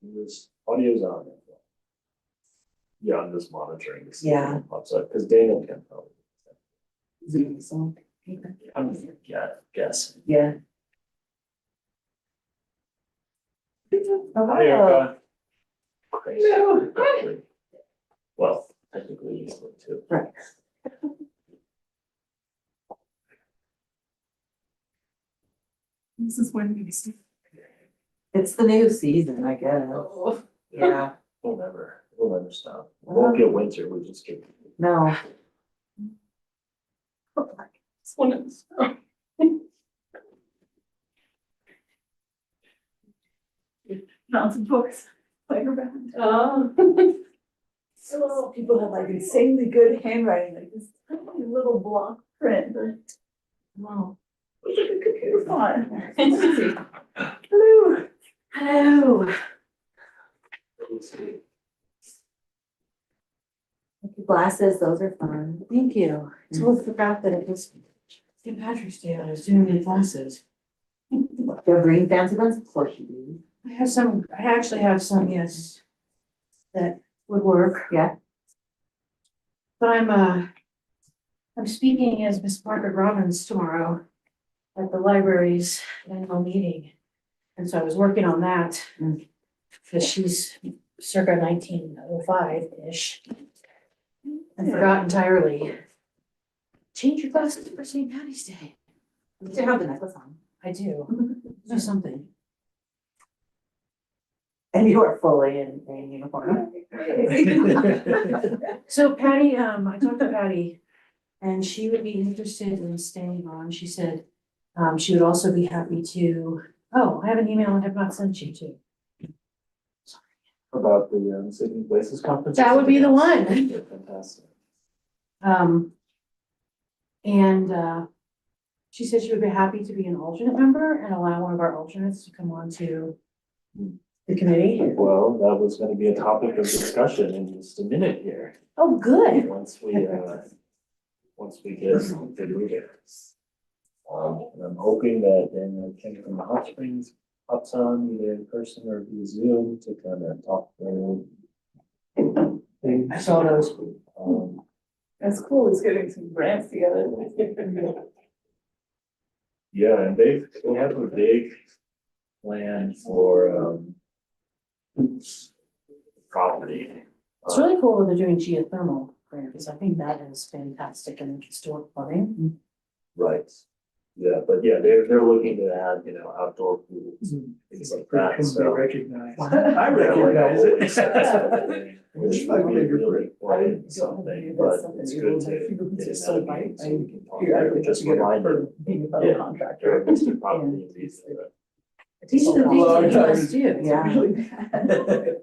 This audio's on. Yeah, I'm just monitoring this. Yeah. Pops up, because Daniel can probably. Zoom, so. I'm guessing. Yeah. Hi, Erica. Crazy. Well, technically, you still too. Right. This is when we see. It's the new season, I guess. Yeah. We'll never stop. We won't get winter, we just get. No. This one is. Mountain books, player band. So people have like insanely good handwriting, like this tiny little block print. Wow. Look at the computer font. Hello. Hello. Glasses, those are fun. Thank you. I totally forgot that it was St. Patrick's Day. I was doing the glasses. You have green fancy ones? Of course you do. I have some, I actually have some, yes, that would work. Yeah. But I'm speaking as Miss Margaret Robbins tomorrow at the library's annual meeting. And so I was working on that because she's circa 1905-ish. I forgot entirely. Change your glasses for St. Patty's Day. You still have the necklace on. I do. Do something. And you are fully in uniform. So Patty, I talked to Patty and she would be interested in staying on. She said, she would also be happy to, oh, I have an email I have not sent you to. About the Saving Places conference. That would be the one. Fantastic. And she said she would be happy to be an alternate member and allow one of our alternates to come on to the committee. Well, that was gonna be a topic of discussion in just a minute here. Oh, good. Once we get moving. And I'm hoping that Daniel King from the Hot Springs pops on either in person or via Zoom to kind of talk through things. I saw those. That's cool, it's getting some grants together. Yeah, and they have a big plan for property. It's really cool that they're doing geothermal grant because I think that is fantastic and historic plumbing. Right. Yeah, but yeah, they're looking to add, outdoor pools and things like that, so. Recognized. I recognize it. Which might be really important something, but it's good to get Just in that so meeting so we can talk Here, I about it, could just get her remind for them. being a Yeah. fellow contractor. Mr. Property and these, These are the things Long that time. us do. Yeah. Really bad.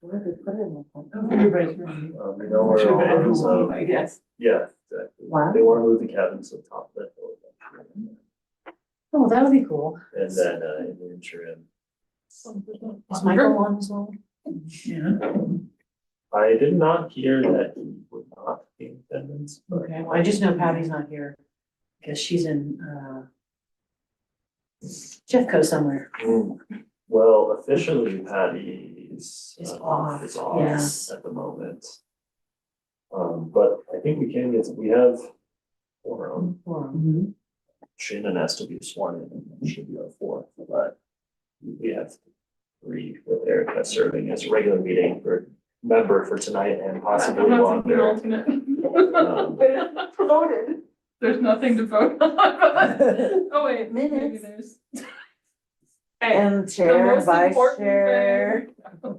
Where did we put it in the phone? Everybody's we know where all those, I guess. yeah, exactly. Wow. They wanna move the cabins to the top of that hill. Oh, that would be cool. And then, in the interim, Is Michael on as well? Yeah. I did not hear that he would not be in attendance, but. Okay, well, I just know Patty's not here because she's in, Jeffco somewhere. Well, officially Patty is off, is off yes. at the moment. But I think we have four. Forum. Shannon has to be sworn in, and then should be our fourth, but we have three with Erica serving as a regular meeting for member for tonight and possibly I'm not one taking an there. alternate. Um, I'm not promoted. There's nothing to vote on. Oh, wait. maybe Minutes. there's. Hey, And the chair, most vice important chair. thing.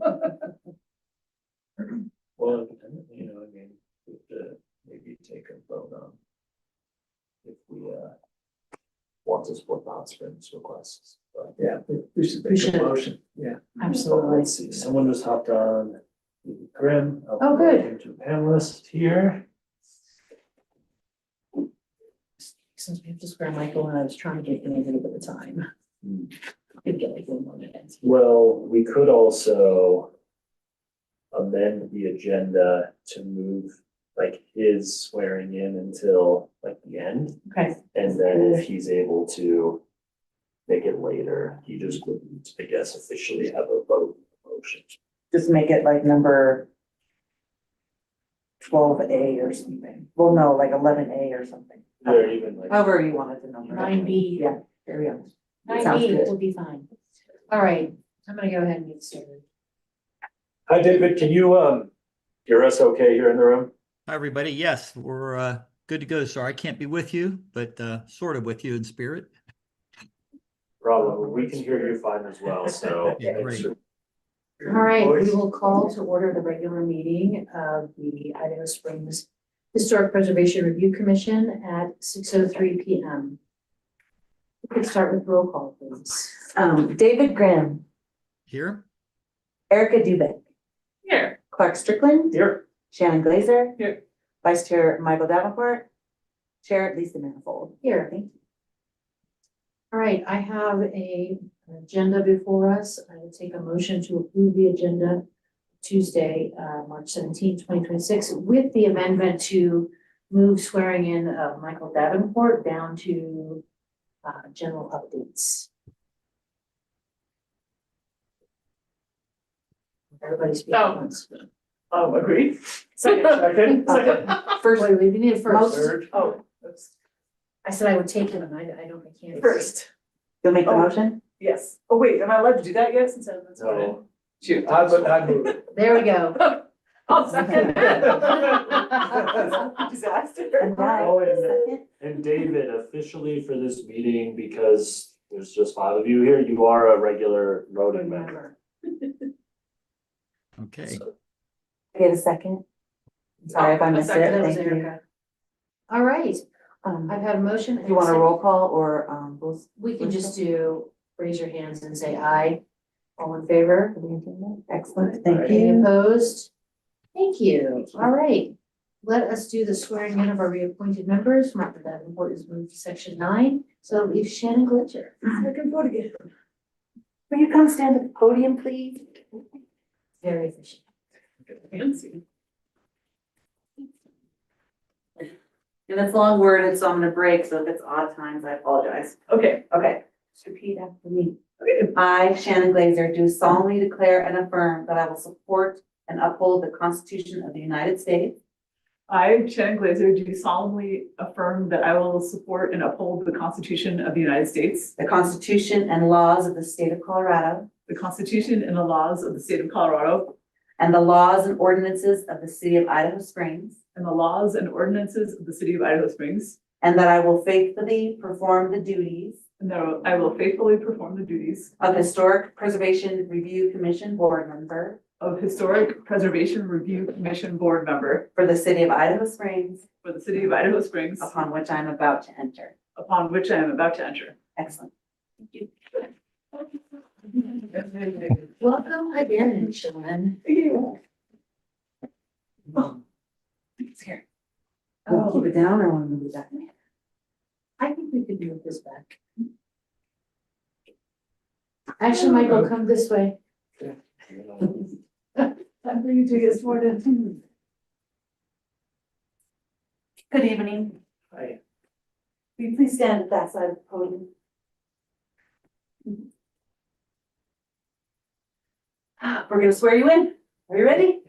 Well, independently, I mean, we could maybe take a vote on if we want to support the Hot Springs requests, but. Yeah, we should We make should. a motion, yeah. Absolutely. Let's see, someone just hopped on. Grim. I'll Oh, good. promote him to a panelist here. Since we have to square Michael and I was trying to get in a little bit of time. Could get like 1 more minute. Well, we could also amend the agenda to move like his swearing in until like the end. Okay, And then if he's able to make it later, he just wouldn't, I guess, officially have a vote. motion. Just make it like number 12A or something. Well, no, like 11A or something. Or even like. However you wanted to number. it. 9B. Yeah, there we go. Nine Sounds B good. will be fine. All right, I'm gonna go ahead and get started. Hi, David, can you, hear us okay here in the room? Hi, everybody. Yes, we're good to go. Sorry, I can't be with you, but sort of with you in spirit. Problem, we can hear you fine as well, so. Yeah, great. All right, we will call to order the regular meeting of the Idaho Springs Historic Preservation Review Commission at 6:03 PM. We can start with roll call, please. David Grimm, Here? Erica Dubek, Here. Clark Strickland, Here. Shannon Glazer. Here. Vice Chair Michael Davenport, Chair Lisa Manifold. Here, thank you. All right, I have an agenda before us. I will take a motion to approve the agenda Tuesday, March 17th, 2026, with the amendment to move swearing in of Michael Davenport down to general updates. Everybody's speaking Oh. once. Agreed. Second. First, wait, we need it first. Third. Oh, oops. I said I would take them, and I can't. First, You'll make the Oh. motion? yes. Oh, wait, am I allowed to do that yet since I'm sworn in? No. Shoot. I'd move it. There we go. I'll second. And Disaster. now, Oh, and- second. And David, officially for this meeting, because there's just 5 of you here, you are a regular voting member. Okay. So, Get a second. Sorry if I missed it, That was thank you. Erica. All right, Do I've had a motion. and you want a second. roll call or, both? We can just do, raise your hands and say aye. All in favor? Excellent, thank Any you. opposed? Thank you. All right. Let us do the swearing in of our reappointed members. Martha Davenport is moved to section 9, so leave Shannon Glitcher. Second vote again. Will you come stand at the podium, please? Very efficient. Fancy. And it's long worded, so I'm gonna break, so if it's odd times, I apologize. Okay. Okay, just repeat after me. Okay. I, Shannon Glazer, do solemnly declare and affirm that I will support and uphold the Constitution of the United States, I, Shannon Glazer, do solemnly affirm that I will support and uphold the Constitution of the United States, the Constitution and laws of the state of Colorado, the Constitution and the laws of the state of Colorado, and the laws and ordinances of the city of Idaho Springs, and the laws and ordinances of the city of Idaho Springs, and that I will faithfully perform the duties and that I will faithfully perform the duties of Historic Preservation Review Commission Board Member of Historic Preservation Review Commission Board Member for the city of Idaho Springs, for the city of Idaho Springs, upon which I am about to enter. upon which I am about to enter. Excellent. Welcome again, Shannon. It's here. Want to keep it down or want to move it back? I think we could move this back. Actually, Michael, come this way. Time for you to get sworn in. Good evening. Hi. Will you please stand at that side of the podium? We're gonna swear you in. Are you ready?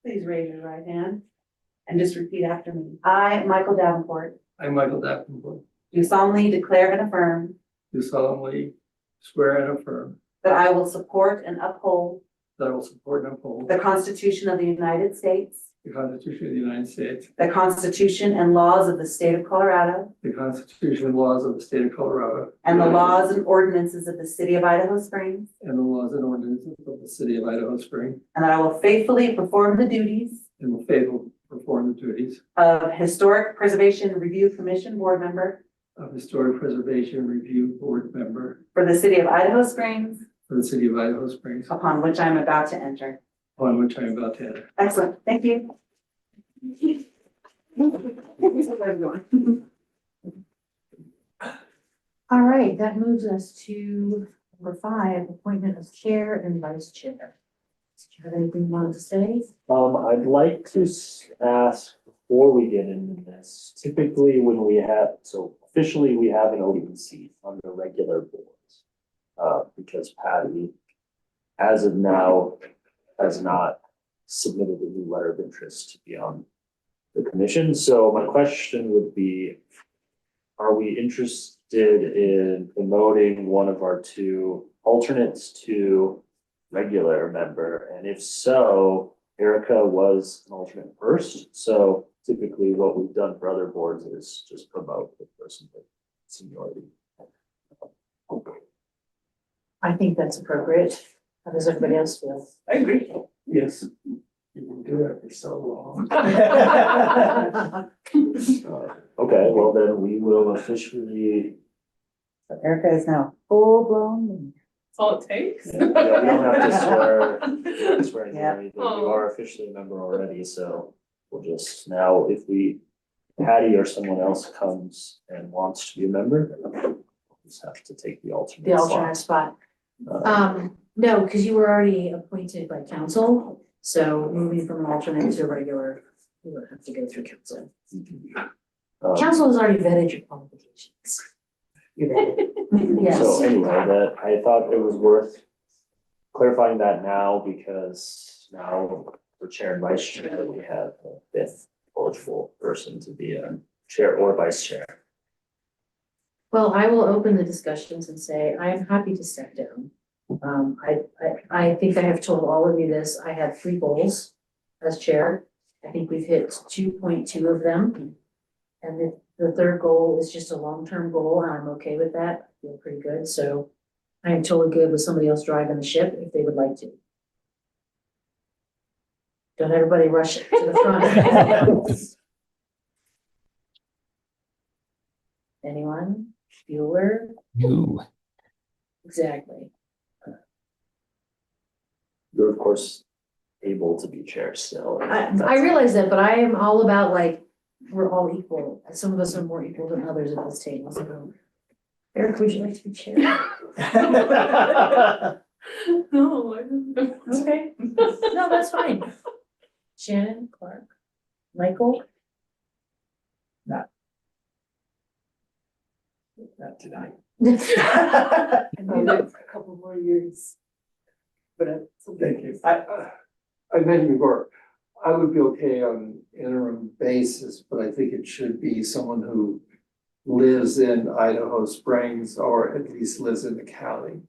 Please raise your right hand and just repeat after me. I, Michael Davenport, I, Michael Davenport, do solemnly declare and affirm do solemnly swear and affirm that I will support and uphold that I will support and uphold the Constitution of the United States, the Constitution of the United States, the Constitution and laws of the state of Colorado, the Constitution and laws of the state of Colorado, and the laws and ordinances of the city of Idaho Springs, and the laws and ordinances of the city of Idaho Springs, and that I will faithfully perform the duties and will faithfully perform the duties of Historic Preservation Review Commission Board Member of Historic Preservation Review Board Member for the city of Idaho Springs, for the city of Idaho Springs, upon which I am about to enter. upon which I am about to enter. Excellent, thank you. All right, that moves us to number 5, appointment of chair and vice chair. Do you have anything you wanted to say? I'd like to ask, before we get into this, typically when we have, so officially we have an open seat on the regular boards. Because Patty as of now, has not submitted a new letter of interest to be on the commission. So my question would be, are we interested in promoting one of our two alternates to regular member? And if so, Erica was an alternate first. So typically what we've done for other boards is just promote the person with seniority. I think that's appropriate. How does everybody else feel? I agree. Yes. You can do it for so long. Okay, well then we will officially, Erica is now full-blown. That's all it takes. we don't have to swear anything Yeah. or anything. You are officially a member already, so we'll just now, if Patty or someone else comes and wants to be a member, we'll just have to take the alternate. The alternate spot. No, because you were already appointed by council, so moving from alternate to regular, you would have to go through council. Council has already vetted your qualifications. Yes. So anyway, that, I thought it was worth clarifying that now, because now for chair and vice chair, we have a fifth eligible person to be a chair or vice chair. Well, I will open the discussions and say, I am happy to step down. I think I have told all of you this, I had 3 goals as chair. I think we've hit 2.2 of them. And the third goal is just a long-term goal, and I'm okay with that, I feel pretty good, so I am totally good with somebody else driving the ship if they would like to. Don't everybody rush to the front. Anyone? Bueller? You. Exactly. You're of course able to be chair still. I realize that, but I am all about like, we're all equal. Some of us are more equal than others at this table, so. Eric, would you like to be chair? No, I don't. Okay, no, that's fine. Shannon, Clark, Michael, Not tonight. I need it for a couple more years. But Thank you. I mentioned before, I would be okay on interim basis, but I think it should be someone who lives in Idaho Springs or at least lives in the county.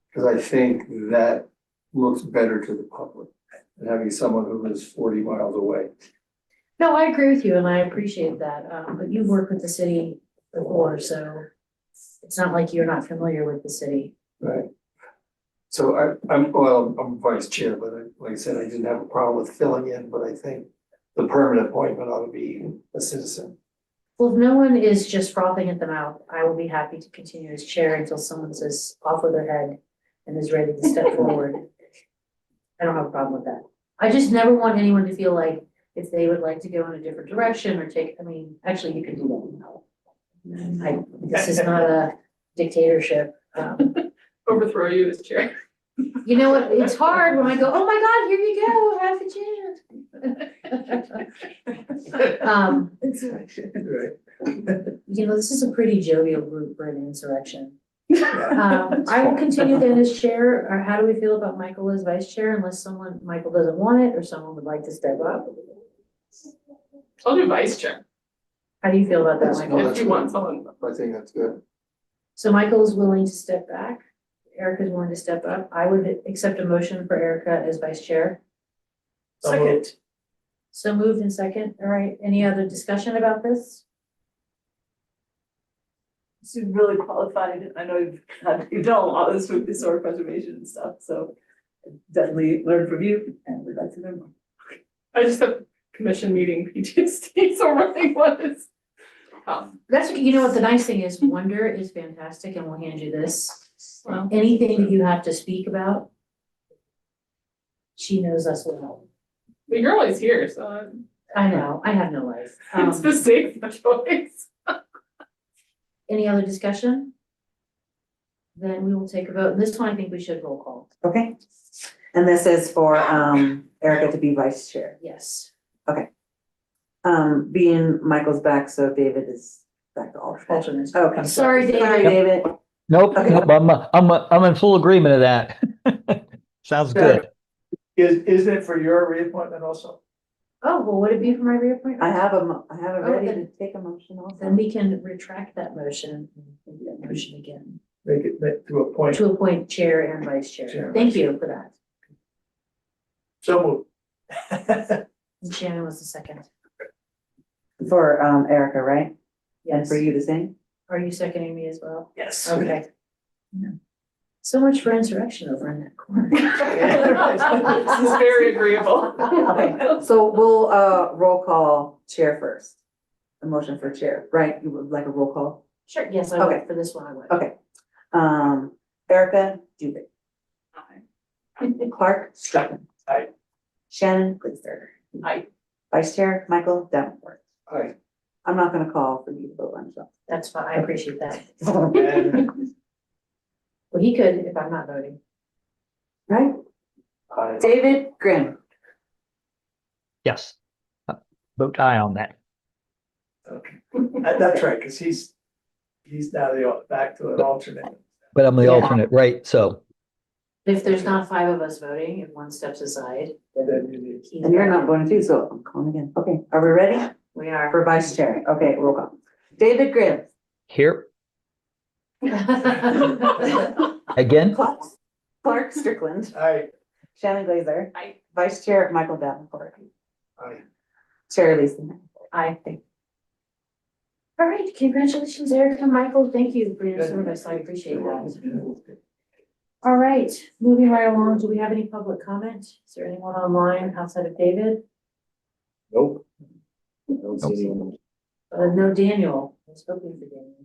Because I think that looks better to the public than having someone who lives 40 miles away. no, I agree with you and I appreciate that, but you've worked with the city before, so. It's not like you're not familiar with the city. Right. So I'm vice chair, but like I said, I didn't have a problem with filling in, but I think the permanent appointment ought to be a citizen. Well, if no one is just frothing at the mouth, I will be happy to continue as chair until someone says off with their head and is ready to step forward. I don't have a problem with that. I just never want anyone to feel like if they would like to go in a different direction or take, actually, you can do that. This is not a dictatorship. Overthrow you as chair. You know what, it's hard when I go, oh my God, here you go, have a chance. Right. You know, this is a pretty jovial group for an insurrection. I will continue then as chair, or how do we feel about Michael as vice chair, unless Michael doesn't want it, or someone would like to step up? I'll do vice chair. How do you feel about that, Michael? If you want someone. I think that's good. So Michael is willing to step back, Erica's willing to step up, I would accept a motion for Erica as vice chair. Second. So moved in second, all right, any other discussion about this? she's really qualified. I know you've done a lot of this with historic preservation and stuff, so definitely learn from you and we'd like to learn more. I just have commission meeting PTSD, so really was. That's, you know what, the nice thing is, Wonder is fantastic, and we'll hand you this. Well, Anything that you have to speak about, she knows us well. but you're always here, so I know, I have no life. it's the safe choice. Any other discussion? Then we will take a vote. This one, I think we should roll call. Okay, and this is for Erica to be vice chair. Yes. Being Michael's back, so David is back to alternate. Alternate. Okay. Sorry, David. Sorry, David. Nope, Okay. nope, I'm in full agreement of that. Sounds good. Is it for your reappointment also? Oh, well, would it be for my reappointment? I have it ready to then- take a motion also. Then we can retract that motion and make that motion again Make to appoint, to appoint chair and vice chair. Chair and Thank vice you for that. so moved. And Shannon was the second. For Erica, right? And Yes. for you to sing? Are you seconding me as well? Yes. Okay. So much for insurrection over in that corner. This is very agreeable. Okay, so we'll roll call chair first. A motion for chair, right? You would like a roll call? Sure, yes, I Okay. would, for this one, I would. Okay. Erica Dubik. Clark Strutman. Aye. Shannon Glazer. Aye. Vice Chair Michael Davenport. Aye. I'm not gonna call for you to vote on yourself. That's fine, I appreciate that. And Well, he could if I'm not voting. Right? David Grimm. Yes. Vote aye on that. okay, that's right, because he's now back to an alternate. But I'm the Yeah. alternate, right? So If there's not five of us voting, if one steps aside, Then then you need. he's And you're not voting. going to, so I'm calling again. Okay, are we ready? We are. For Vice Chair. Okay, roll call. David Grimm. here again, Clark Strickland. Aye. Shannon Glazer. Aye. Vice Chair Michael Davenport. Aye. Chair Lisa. I think. All right, congratulations, Erica and Michael. Thank you for your service. I appreciate that. All right, moving right along. Do we have any public comment? Is there anyone online outside of David? Nope. I don't see anyone. No, Daniel. I was hoping for Daniel.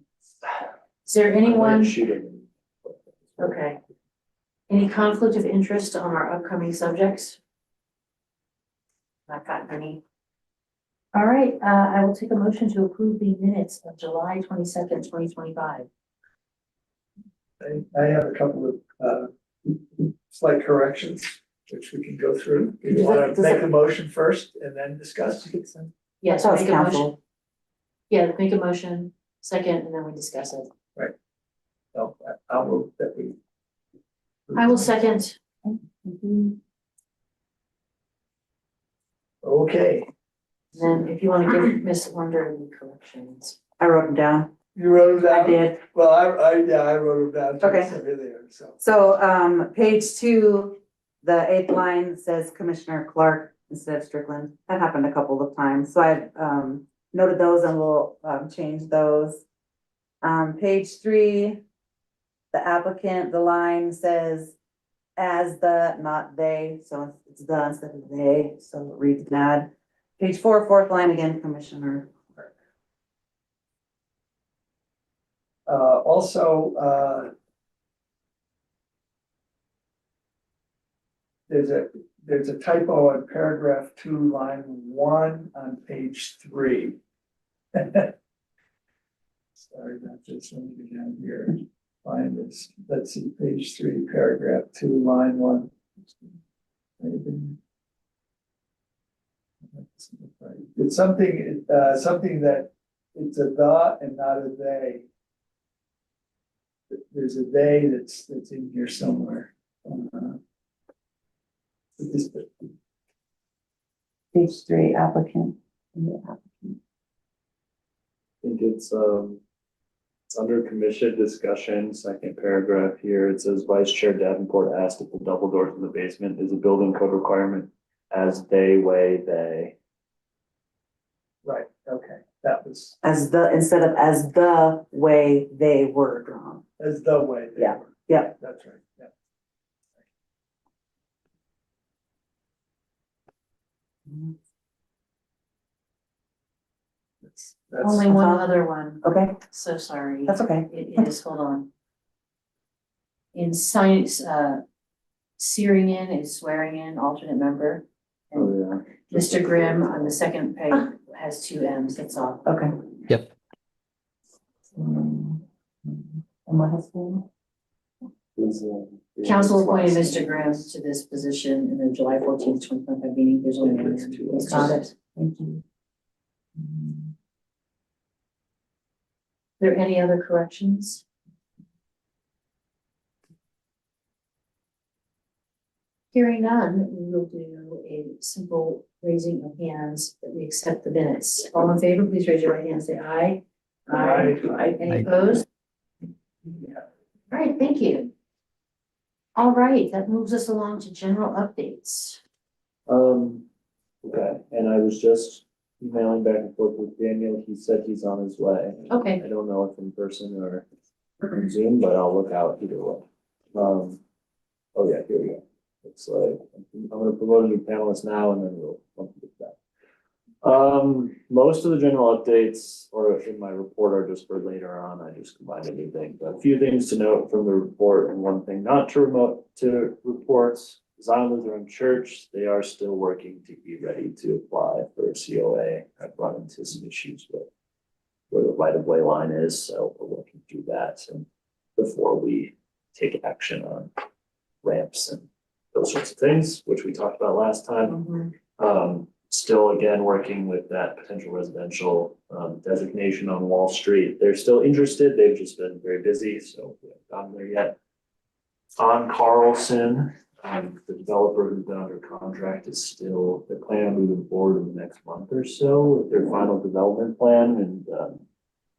Is there I might anyone? shoot him. Okay. Any conflict of interest on our upcoming subjects? Not gotten any. All right, I will take a motion to approve the minutes of July 22nd, 2025. I have a couple of slight corrections, which we can go through. Do you want to make a motion first and then discuss? Yes, That was make a motion. council. Yeah, make a motion, second, and then we discuss it. No, I'll move that we. I will second. Okay, Then if you want to give Miss Wonder the corrections. I wrote them down. you wrote it I down? did. Well, I wrote them down. too, Okay. so here they are, so. So, page 2, the 8th line says Commissioner Clark instead of Strickland. That happened a couple of times, so I've, noted those and we'll, change those. Page 3, the applicant, the line says as the, not they, so it's the instead of they, so it reads mad. Page 4, 4th line again, Commissioner Clark. Also, there's a typo in paragraph 2, line 1 on page 3. Sorry about this, let me go down here, find this, let's see, page 3, paragraph 2, line 1. It's something that it's a the and not a they. There's a they that's in here somewhere. Page 3, applicant. I think it's under commission discussion, second paragraph here, it says Vice Chair Davenport asked if the double doors in the basement is a building code requirement as they weigh they. Right, okay, that was As the, instead of as the way they were drawn. as the way they Yeah, were. yeah. That's right, yeah. That's Only one other one. Okay, So sorry. that's okay. It is, hold on. In science, searing in is swearing in, alternate member. And Oh, yeah. Mr. Grimm on the second page has 2 M's, that's all. Okay. Yep. And what has been? Council appointed Mr. Grimm to this position in the July 14th, 2025 meeting. There's only one. He's Got just- it. Thank you. Are there any other corrections? Hearing none, we will do a simple raising of hands that we accept the minutes. All in favor, please raise your right hand and say aye. Aye. Any Aye. opposed? All right, thank you. All right, that moves us along to general updates. Okay, and I was just emailing back and forth with Daniel. He said he's on his way. Okay. I don't know if in person or on Zoom, but I'll look out either way. Oh yeah, here we go. It's like, I'm gonna promote a new panelist now and then we'll get that. Most of the general updates or in my report are just for later on. I just combined everything. But a few things to note from the report and one thing not to report. Zion Lutheran Church, they are still working to be ready to apply for a COA. I've run into some issues with where the right of way line is, so we're working through that and before we take action on ramps and those sorts of things, which we talked about last time. Still again, working with that potential residential designation on Wall Street. They're still interested. They've just been very busy, so we haven't gotten there yet. On Carlson, the developer who's been under contract is still, they're planning on moving forward in the next month or so with their final development plan. And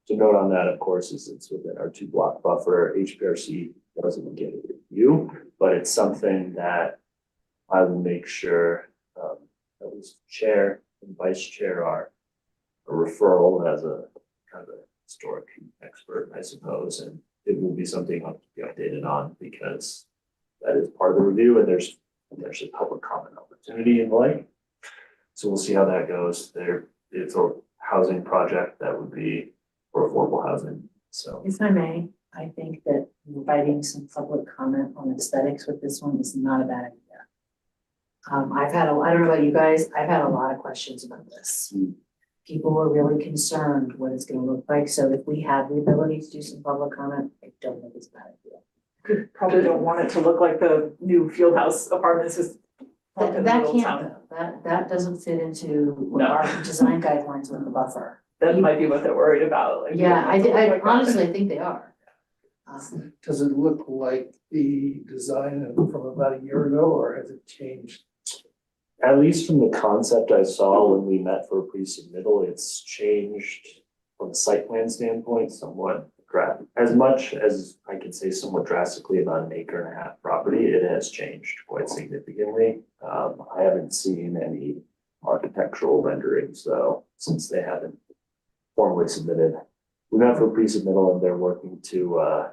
to note on that, of course, is it's within our 2-block buffer. HPRC doesn't get a review, but it's something that I will make sure at least chair and vice chair are a referral as a kind of a historic expert, I suppose, and it will be something I'll keep you updated on because that is part of the review and there's potentially public comment opportunity in the like. So we'll see how that goes. It's a housing project that would be for affordable housing. So If I may, I think that inviting some public comment on aesthetics with this one is not a bad idea. I don't know about you guys, I've had a lot of questions about this. People were really concerned what it's gonna look like, so if we have the ability to do some public comment, I don't think it's a bad idea. Probably don't want it to look like the new field house apartments, just. That, in the that middle of can't, town. though. That doesn't fit into No. our design guidelines with the buffer. That might be what they're worried about, like. Yeah, I it doesn't look like that. honestly, I think they are. Does it look like the design from about a year ago, or has it changed? at least from the concept I saw when we met for a pre-submittal, it's changed from a site plan standpoint somewhat. As much as I can say somewhat drastically about an 1.5 acre property, it has changed quite significantly. I haven't seen any architectural renderings though, since they haven't formally submitted. We met for pre-submittal and they're working to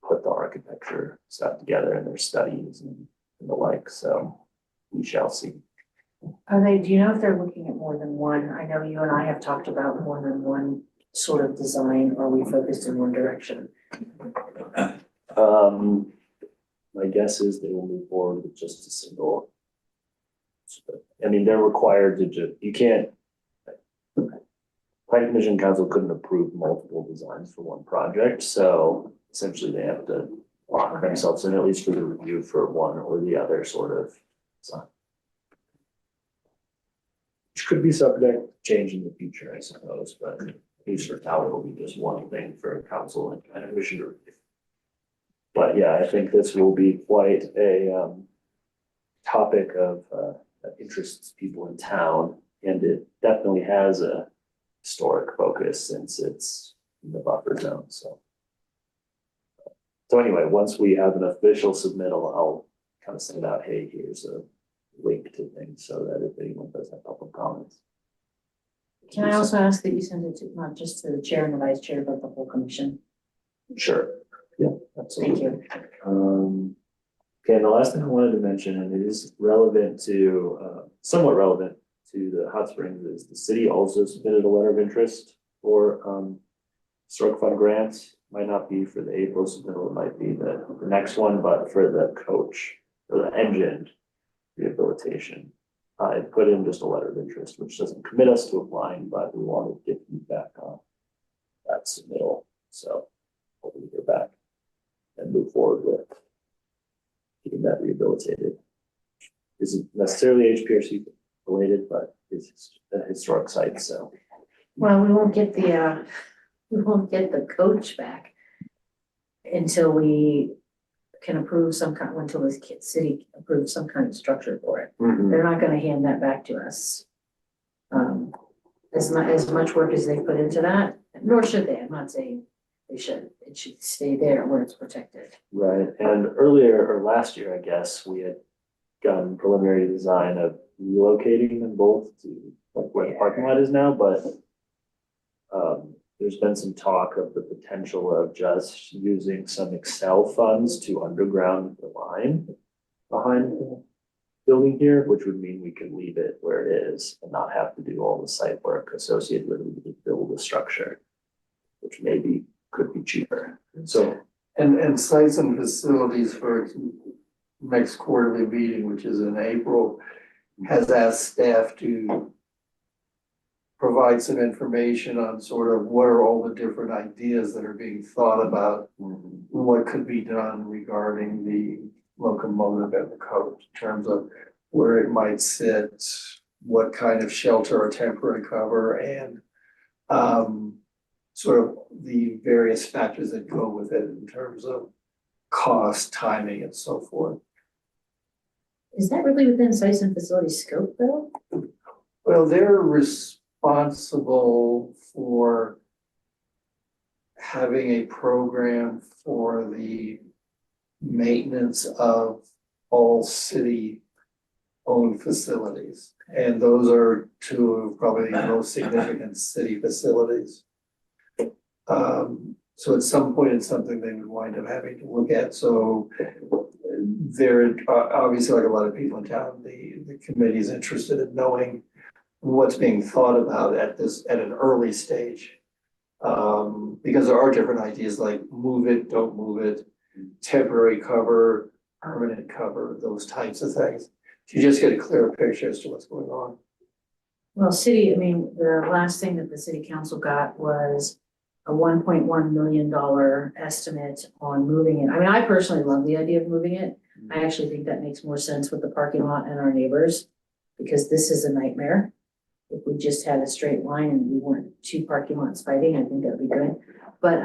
put the architecture stuff together in their studies and the like, so we shall see. Do you know if they're looking at more than one? I know you and I have talked about more than one sort of design, or are we focused in one direction? My guess is they will move forward with just a single. I mean, they're required to just, you can't. Planning Commission Council couldn't approve multiple designs for one project, so essentially they have to lock themselves in at least for the review for one or the other sort of design. Which could be subject to change in the future, I suppose, but at least for now, it'll be just one thing for council and planning commission to review. But yeah, I think this will be quite a topic of that interests people in town, and it definitely has a historic focus since it's in the buffer zone, so. So anyway, once we have an official submittal, I'll kind of send out, hey, here's a link to things so that if anyone does have public comments. Can I also ask that you send it to, not just to the chair and the vice chair, but the whole commission? Sure, yeah, absolutely. Thank you. Okay, and the last thing I wanted to mention, and it is relevant to, somewhat relevant to the hot springs, is the city also submitted a letter of interest for historic fund grants. Might not be for the April submittal, it might be the next one, but for the coach, or the engine rehabilitation. I put in just a letter of interest, which doesn't commit us to applying, but we want to get feedback on that submittal, so hopefully get back and move forward with getting that rehabilitated. Isn't necessarily HPRC related, but it's a historic site, so. Well, we won't get the coach back until we can approve some kind, until the city approves some kind of structure for it. Mhm. They're not gonna hand that back to us. As much work as they put into that, nor should they, I'm not saying they should, it should stay there where it's protected. Right, and earlier or last year, I guess, we had gotten preliminary design of relocating them both to like where the parking lot is now, but there's been some talk of the potential of just using some Excel funds to underground the line behind the building here, which would mean we could leave it where it is and not have to do all the site work associated with it to build a structure, which maybe could be cheaper. So, And sites and facilities for its next quarterly meeting, which is in April, has asked staff to provide some information on sort of what are all the different ideas that are being thought about, what could be done regarding the locomotive and the coach in terms of where it might sit, what kind of shelter or temporary cover, and sort of the various factors that go with it in terms of cost, timing, and so forth. Is that really within sites and facilities scope though? Well, they're responsible for having a program for the maintenance of all city-owned facilities. And those are two of probably the most significant city facilities. So at some point, it's something they would wind up having to look at. So there, obviously, like a lot of people in town, the committee is interested in knowing what's being thought about at an early stage. Because there are different ideas like move it, don't move it, temporary cover, permanent cover, those types of things. You just get a clearer picture as to what's going on. Well, the last thing that the city council got was a $1.1 million estimate on moving it. I mean, I personally love the idea of moving it. I actually think that makes more sense with the parking lot and our neighbors, because this is a nightmare. If we just had a straight line and we weren't two parking lots fighting, I think that'd be good. But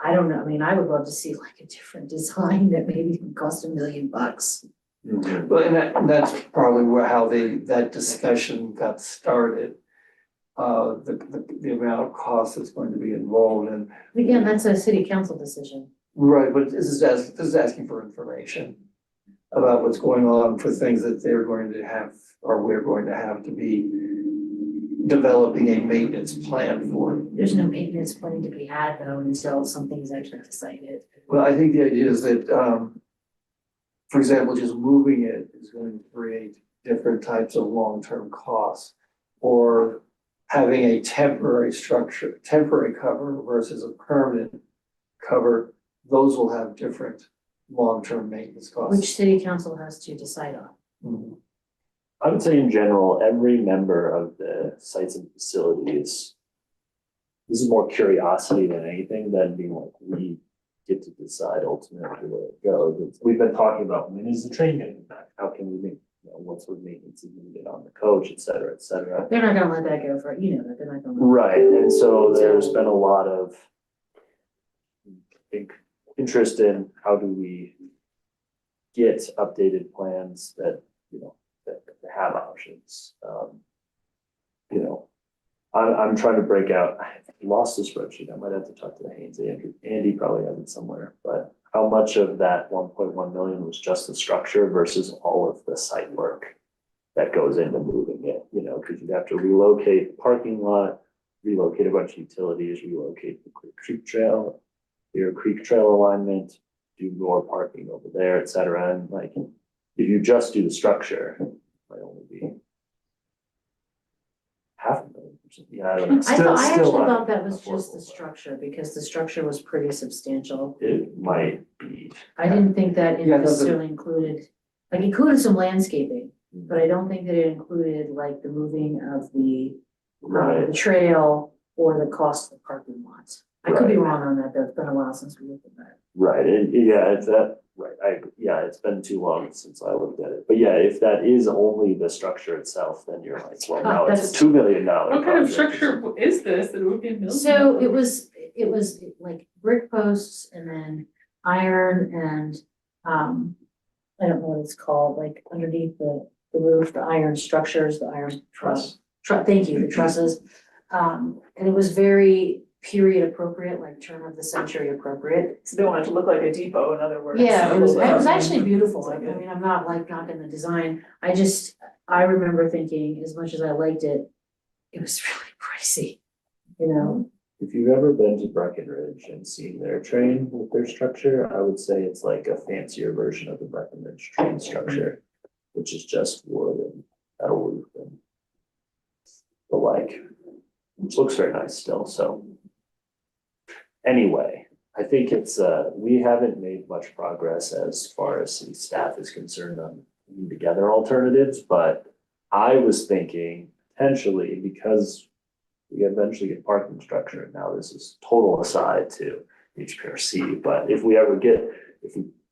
I don't know, I mean, I would love to see like a different design that maybe would cost $1 million. Well, and that's probably how that discussion got started. The amount of cost that's going to be involved and. Again, that's a city council decision. Right, but this is asking for information about what's going on for things that they're going to have, or we're going to have to be developing a maintenance plan for. There's no maintenance plan to be had though until something's actually decided. Well, I think the idea is that, for example, just moving it is going to create different types of long-term costs. Or having a temporary structure, temporary cover versus a permanent cover, those will have different long-term maintenance costs. Which city council has to decide on. Mhm. I would say in general, every member of the sites and facilities, this is more curiosity than anything than being like, we get to decide ultimately where it goes. We've been talking about when is the train getting back? How can we make, what sort of maintenance is needed on the coach, et cetera, et cetera. They're not gonna let that go for, that, they're not gonna. Right, and so there's been a lot of, I think, interest in how do we get updated plans that, that have options. I'm trying to break out, I lost the spreadsheet, I might have to talk to the Haynes, Andy probably has it somewhere, but how much of that 1.1 million was just the structure versus all of the site work that goes into moving it, because you'd have to relocate the parking lot, relocate a bunch of utilities, relocate the creek trail, your creek trail alignment, do more parking over there, et cetera. And like, if you just do the structure, it might only be $500,000. Yeah, I don't know. I actually not thought that was just the affordable, structure, because the structure was pretty substantial. but it might be. I didn't think that it Yeah, that's necessarily included, like, included some landscaping, but I don't think that it included like the moving of the Right. trail or the cost of the parking lots. I could be Right. wrong on that, though. It's been a while since we looked at that. Right, it's that, right, it's been too long since I looked at it, but yeah, if that is only the structure itself, then you're like, well, now it's That's- a $2 million. What kind of project. structure is this that it would be a million? So it was like brick posts and then iron and, I don't know what it's called, like underneath the roof, the iron structures, the iron truss. Thank you, the trusses. And it was very period appropriate, like turn of the century appropriate. So they want it to look like a depot, in other words. Yeah, it was So- actually beautiful. It's like I mean, I'm not like knocking the design. I remember thinking, as much as I liked it, it was really pricey, you know? If you've ever been to Breckenridge and seen their train with their structure, I would say it's like a fancier version of the Breckenridge train structure, which is just wood and metal roof and the like, which looks very nice still, so. Anyway, I think it's, we haven't made much progress as far as city staff is concerned on putting together alternatives, but I was thinking potentially because we eventually get parking structure, and now this is total aside to HPRC, but if we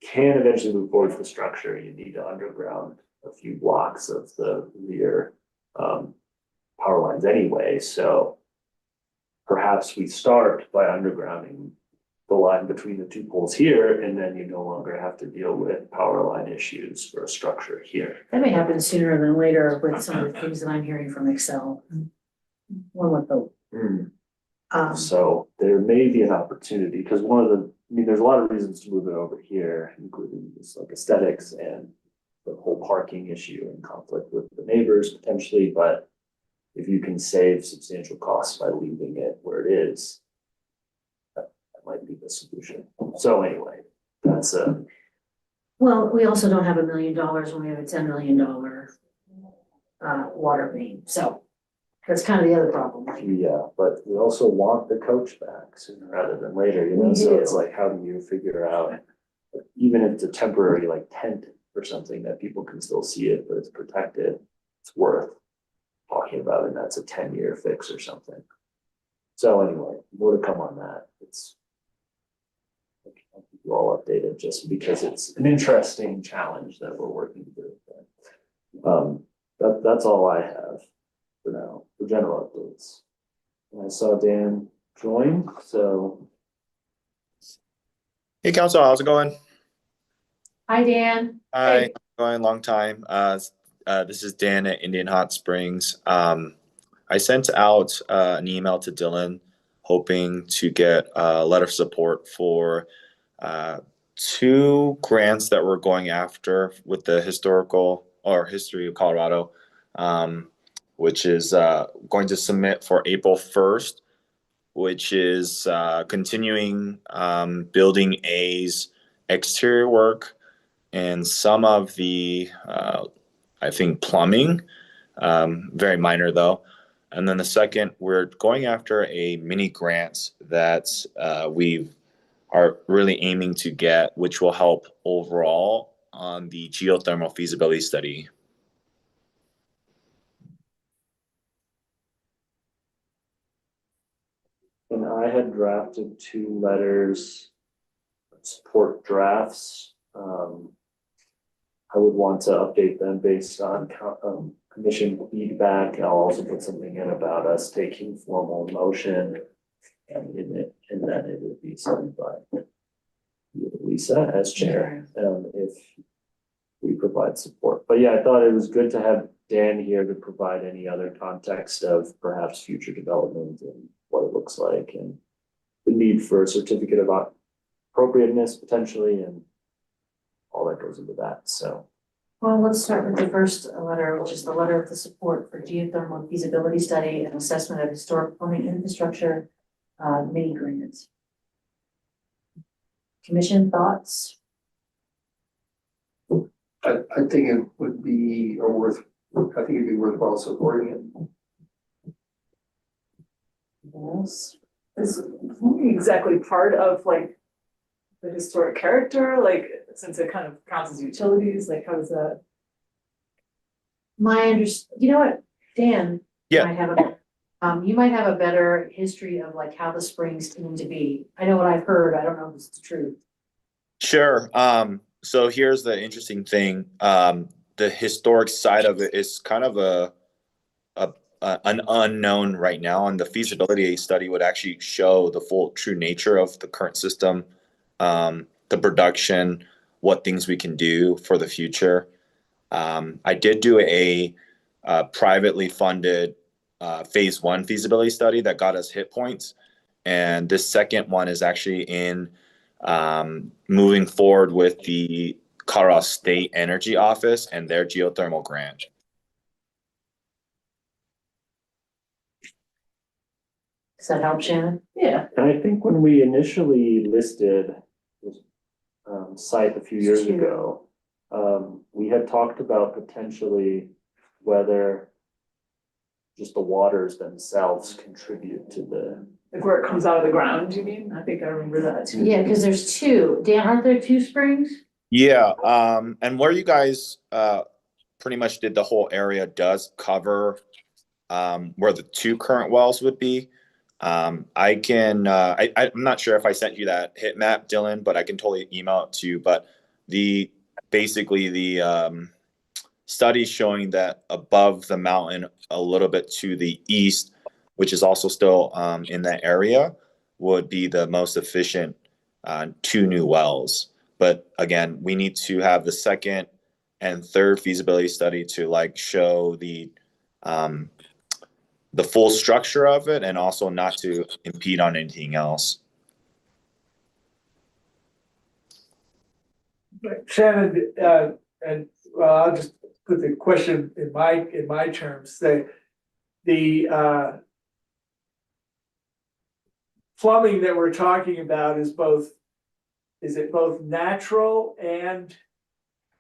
can eventually move forward with the structure, you need to underground a few blocks of the rear power lines anyway, so perhaps we start by undergrounding the line between the two poles here, and then you no longer have to deal with power line issues for a structure here. That may happen sooner than later with some of the things that I'm hearing from Excel. One would hope. So there may be an opportunity, because there's a lot of reasons to move it over here, including just like aesthetics and the whole parking issue and conflict with the neighbors potentially, but if you can save substantial costs by leaving it where it is, that might be the solution. So anyway, that's Well, we also don't have $1 million when we have a $10 million water main, so that's kind of the other problem. yeah, but we also want the coach back sooner rather than later, you know, We so do. it's like, how do you figure out, even if it's a temporary like tent or something that people can still see it, but it's protected, it's worth talking about, and that's a 10-year fix or something. So anyway, more to come on that. I'll keep you all updated just because it's an interesting challenge that we're working through. That's all I have for now, for general updates. And I saw Dan join, so Hey, Council, how's it going? Hi, Dan. Hi, going long time. This is Dan at Indian Hot Springs. I sent out an email to Dylan, hoping to get a letter of support for 2 grants that we're going after with the historical or history of Colorado, which is going to submit for April 1st, which is continuing building A's exterior work and some of the, I think, plumbing, very minor though. And then the second, we're going after a mini grant that we are really aiming to get, which will help overall on the geothermal feasibility study. and I had drafted 2 letters, support drafts. I would want to update them based on commission feedback. I'll also put something in about us taking formal motion and then it would be signed by you, Lisa as chair, if we provide support. But yeah, I thought it was good to have Dan here to provide any other context of perhaps future development and what it looks like and the need for a certificate of appropriateness potentially and all that goes into that, so. Well, let's start with the first letter, which is the letter of the support for geothermal feasibility study and assessment of historic plumbing infrastructure, mini grants. Commission thoughts? I think it would be I think it'd be worthwhile supporting it. Yes. Is exactly part of like the historic character, like since it kind of counts as utilities, like how does that? You know what, Dan? Yeah. Might have you might have a better history of like how the springs came to be. I know what I've heard, I don't know if it's the truth. Sure. So here's the interesting thing. The historic side of it is kind of an unknown right now, and the feasibility study would actually show the full true nature of the current system. The the production, what things we can do for the future. I did do a privately funded phase 1 feasibility study that got us hit points. And this second one is actually in moving forward with the Colorado State Energy Office and their geothermal grant. Does that help, Shannon? Yeah, And I think when we initially listed this site a few years ago, we had talked about potentially whether just the waters themselves contribute to the. like where it comes out of the ground, you mean? I think I remember that too. Yeah, because there's two. Dan, aren't there two springs? Yeah, and where you guys pretty much did the whole area does cover where the 2 current wells would be. I can I'm not sure if I sent you that hit map, Dylan, but I can totally email it to you. But basically the study showing that above the mountain a little bit to the east, which is also still in that area, would be the most efficient 2 new wells. But again, we need to have the second and third feasibility study to like show the full structure of it and also not to impede on anything else. Shannon, and well, I'll just put the question in my terms. The plumbing that we're talking about is it both natural and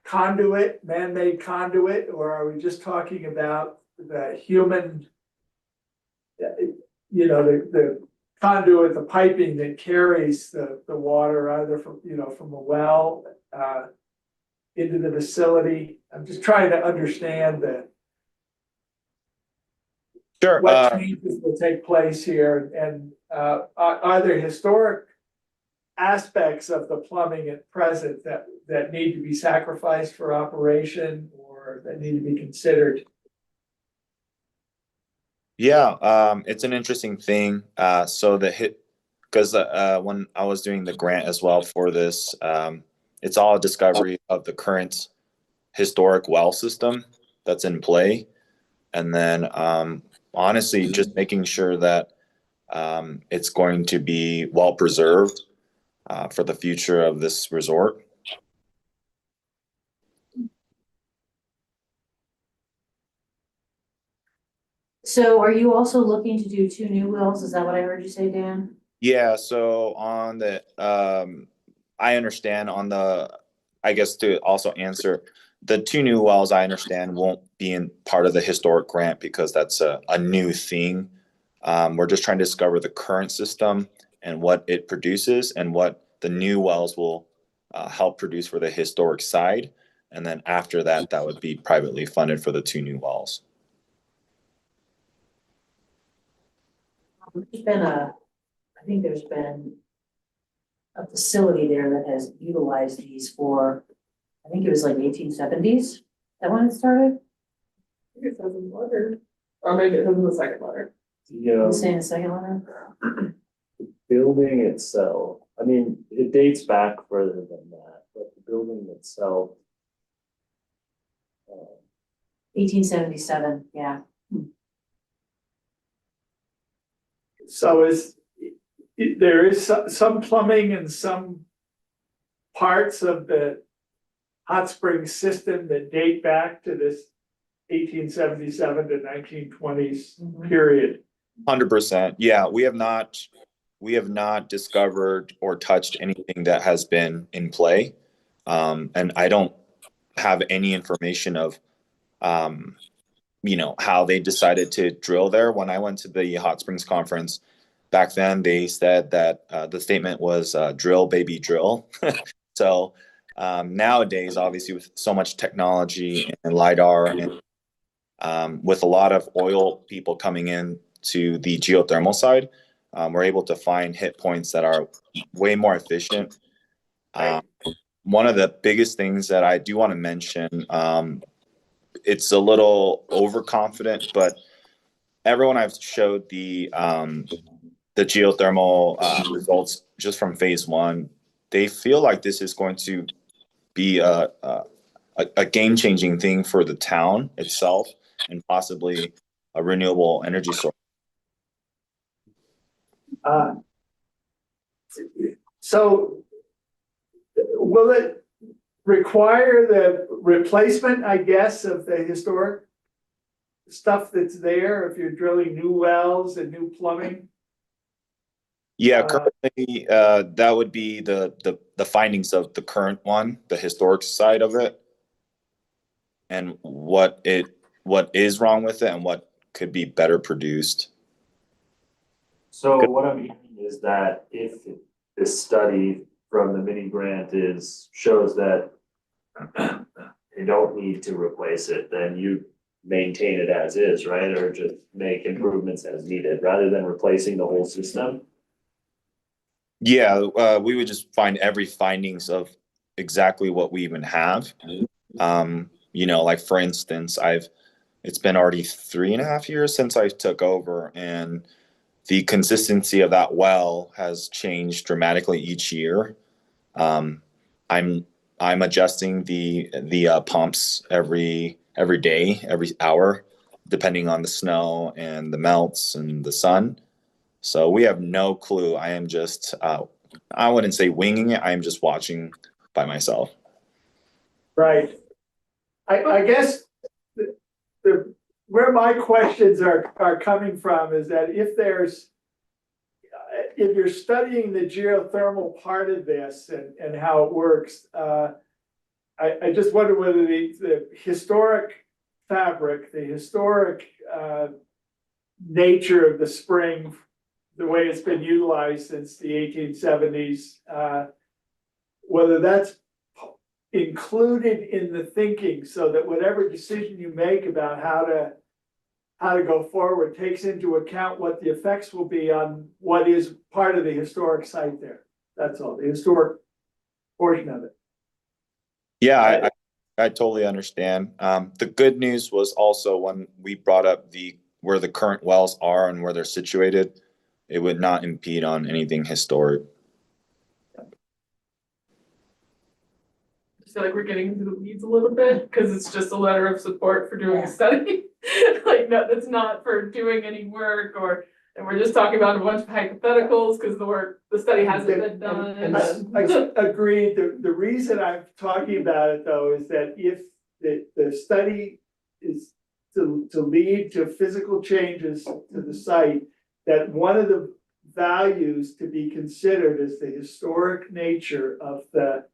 conduit, man-made conduit, or are we just talking about the human, the conduit, the piping that carries the water either from a well into the facility? I'm just trying to understand Sure. what changes will take place here, and are there historic aspects of the plumbing at present that need to be sacrificed for operation or that need to be considered? Yeah, it's an interesting thing. So because when I was doing the grant as well for this, it's all a discovery of the current historic well system that's in play. And then honestly, just making sure that it's going to be well preserved for the future of this resort. So are you also looking to do 2 new wells? Is that what I heard you say, Dan? Yeah, so on the I understand on the, I guess to also answer, the 2 new wells I understand won't be in part of the historic grant because that's a new thing. We're just trying to discover the current system and what it produces and what the new wells will help produce for the historic side. And then after that, that would be privately funded for the 2 new wells. I think there's been a facility there that has utilized these for, I think it was like 1870s. That when it started? I think it says in the letter, or maybe it says in the second letter. You saying the second one? Building itself, I mean, it dates back further than that, but the building itself. 1877, yeah. So there is some plumbing and some parts of the hot spring system that date back to this 1877 to 1920s period. 100%. Yeah, we have not discovered or touched anything that has been in play. And I don't have any information of how they decided to drill there. When I went to the Hot Springs conference back then, they said that the statement was drill, baby, drill. So nowadays, obviously, with so much technology and LiDAR and with a lot of oil people coming in to the geothermal side, we're able to find hit points that are way more efficient. One of the biggest things that I do want to mention, it's a little overconfident, but everyone I've showed the geothermal results just from phase 1, they feel like this is going to be a game-changing thing for the town itself and possibly a renewable energy source. So will it require the replacement, I guess, of the historic stuff that's there if you're drilling new wells and new plumbing? Yeah, currently, that would be the findings of the current one, the historic side of it. And what is wrong with it and what could be better produced. So what I'm hearing is that if this study from the mini grant shows that you don't need to replace it, then you maintain it as is, right? Or just make improvements as needed, rather than replacing the whole system. Yeah, we would just find every findings of exactly what we even have. You know, like for instance, it's been already 3.5 years since I took over, and the consistency of that well has changed dramatically each year. I'm adjusting the pumps every day, every hour, depending on the snow and the melts and the sun. So we have no clue. I am just I wouldn't say winging it. I am just watching by myself. Right. I guess where my questions are coming from is that if you're studying the geothermal part of this and how it works, I just wonder whether the historic fabric, the historic nature of the spring, the way it's been utilized since the 1870s, whether that's included in the thinking so that whatever decision you make about how to go forward takes into account what the effects will be on what is part of the historic site there. That's all, the historic portion of it. Yeah, I totally understand. The good news was also when we brought up where the current wells are and where they're situated, it would not impede on anything historic. I feel like we're getting into the weeds a little bit, because it's just a letter of support for doing a study. Like, no, that's not for doing any work, and we're just talking about a bunch of hypotheticals, because the study hasn't been done. And I agreed. The reason I'm talking about it though is that if the study is to lead to physical changes to the site, that one of the values to be considered is the historic nature of the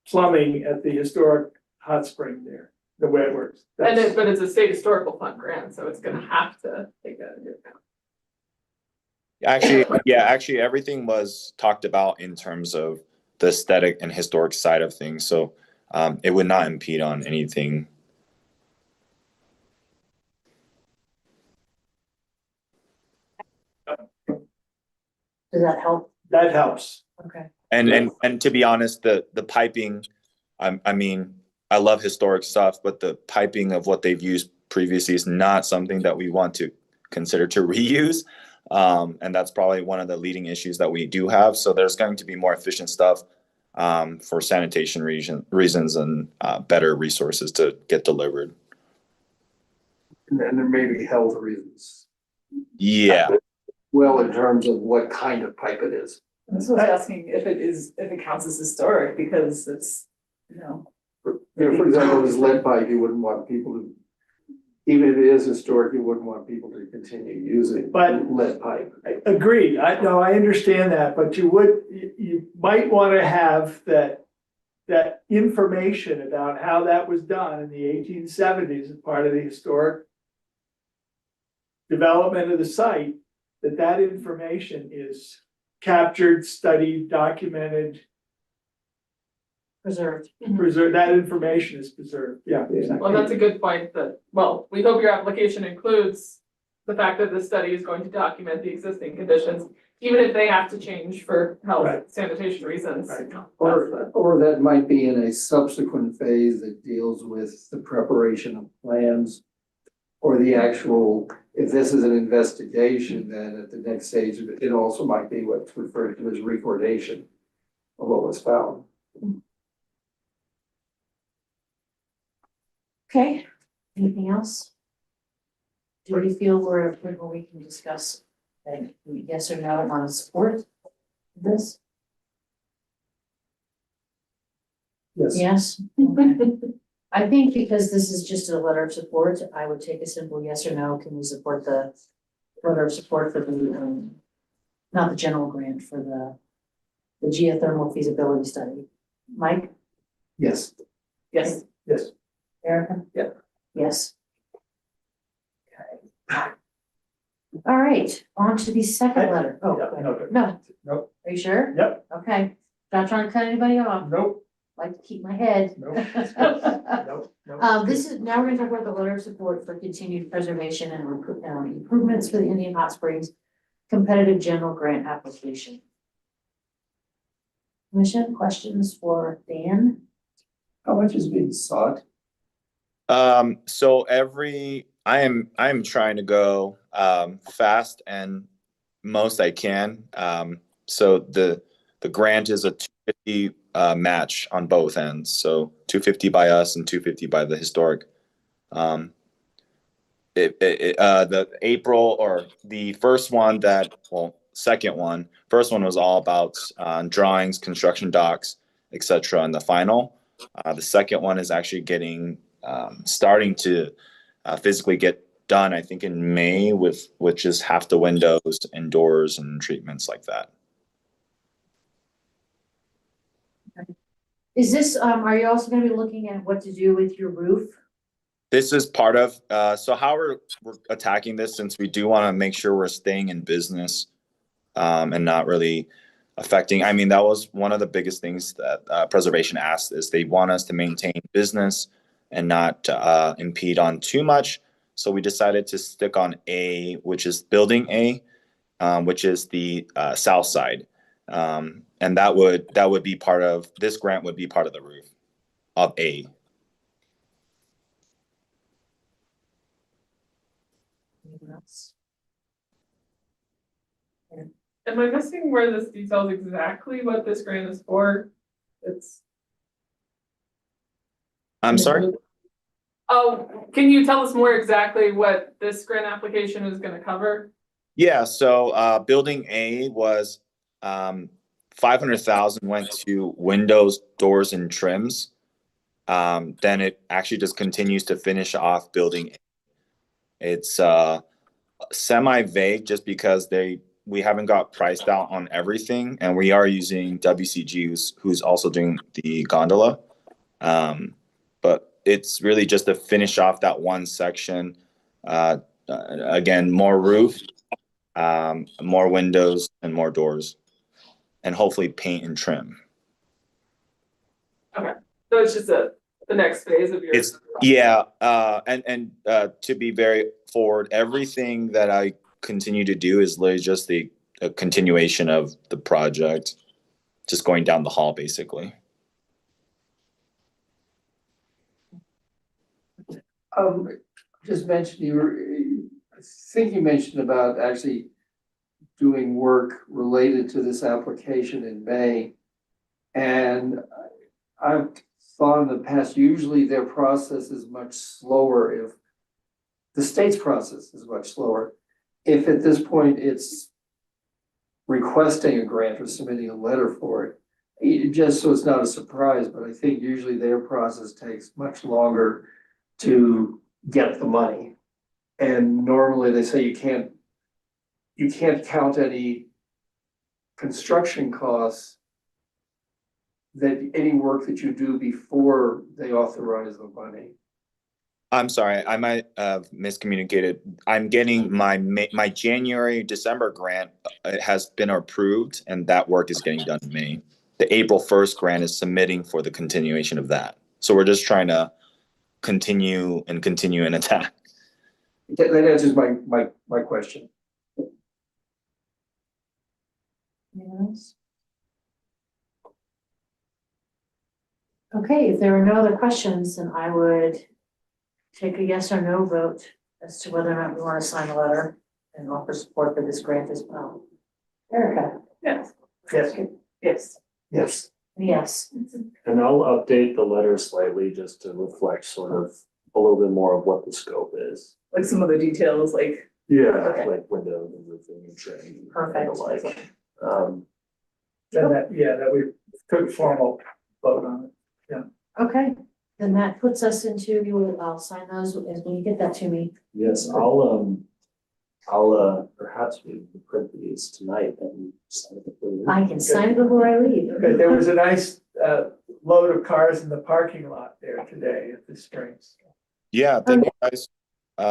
plumbing at the historic hot spring there, the way it works. But it's a state historical fund grant, so it's gonna have to take that into account. Actually, everything was talked about in terms of the aesthetic and historic side of things. So it would not impede on anything. Does that help? That helps. Okay. And to be honest, the piping, I mean, I love historic stuff, but the piping of what they've used previously is not something that we want to consider to reuse. And that's probably one of the leading issues that we do have. So there's going to be more efficient stuff for sanitation reasons and better resources to get delivered. And there may be health reasons. Yeah. Well, in terms of what kind of pipe it is. This was asking if it counts as historic, because it's, For example, this lead pipe, you wouldn't want people to, even if it is historic, you wouldn't want people to continue using lead pipe. Agreed. I understand that, but you might want to have that information about how that was done in the 1870s as part of the historic development of the site, that information is captured, studied, documented. Preserved. Preserved, that information is preserved, yeah, exactly. well, that's a good point we hope your application includes the fact that this study is going to document the existing conditions, even if they have to change for health sanitation reasons. Right. Or that might be in a subsequent phase that deals with the preparation of plans. Or the actual, if this is an investigation, then at the next stage, it also might be what's referred to as recordation. what was found. Okay, anything else? Do we feel we're, we can discuss, like, yes or no on support this? Yes. Yes? Okay. I think because this is just a letter of support, I would take a simple yes or no. Can we support the letter of support for the, not the general grant, for the geothermal feasibility study? Mike? Yes. Yes. Yes. Erica? Yeah. Yes. Okay. All right, on to the second letter. Oh, Yeah, go ahead. no, No, Nope. are you sure? Yep. Okay, not trying to cut anybody off. Nope. Like to keep my head. Nope. Nope. This is, now we're gonna talk about the letter of support for continued preservation and improvements for the Indian Hot Springs competitive general grant application. Commission, questions for Dan? How much is being sought? So I am trying to go fast and most I can. So the grant is a 250 match on both ends. So 250 by us and 250 by the historic. The April or the first one first one was all about drawings, construction docs, etc. And the final, the second one is actually starting to physically get done. I think in May with just half the windows and doors and treatments like that. Is this, are you also gonna be looking at what to do with your roof? This is part of so how we're attacking this, since we do want to make sure we're staying in business and not really affecting. I mean, that was one of the biggest things that preservation asked, is they want us to maintain business and not impede on too much. So we decided to stick on A, which is building A, which is the south side, and that would be part of this grant, would be part of the roof of A. Anyone else? Am I missing where this details exactly what this grant is for? It's. I'm sorry? Oh, can you tell us more exactly what this grant application is gonna cover? Yeah, so building A was 500,000 went to windows, doors, and trims. Then it actually just continues to finish off building A. It's semi-vague just because we haven't got priced out on everything, and we are using WCG, who's also doing the gondola. But it's really just to finish off that one section. Again, more roof, more windows, and more doors, and hopefully paint and trim. Okay, so it's just the next phase of your. And to be very forward, everything that I continue to do is literally just a continuation of the project, just going down the hall, basically. Just mentioned I think you mentioned about actually doing work related to this application in May. And I've thought in the past, usually their process is much slower if the state's process is much slower. If at this point it's requesting a grant or submitting a letter for it, just so it's not a surprise, but I think usually their process takes much longer to get the money. And normally they say you can't count any construction costs, that any work that you do before they authorize the money. I'm sorry, I might have miscommunicated. I'm getting my January, December grant has been approved, and that work is getting done in May. The April 1st grant is submitting for the continuation of that. So we're just trying to continue and attack. That answers my question. Anyone else? Okay, if there are no other questions, then I would take a yes or no vote as to whether or not we want to sign a letter and offer support for this grant as well. Erica? Yes. Yes. Yes. Yes. Yes, And I'll update the letter slightly just to reflect sort of a little bit more of what the scope is. Like some of the details, like, Yeah, Okay. like windows and roofing and trim. and the Perfect. like. And that we took formal vote on it. okay, then that puts us into, I'll sign those as when you get that to me. Yes, perhaps we can print these tonight and sign it before you leave. I can sign it before I leave. Good, there was a nice load of cars in the parking lot there today at the Springs. Yeah, thank you guys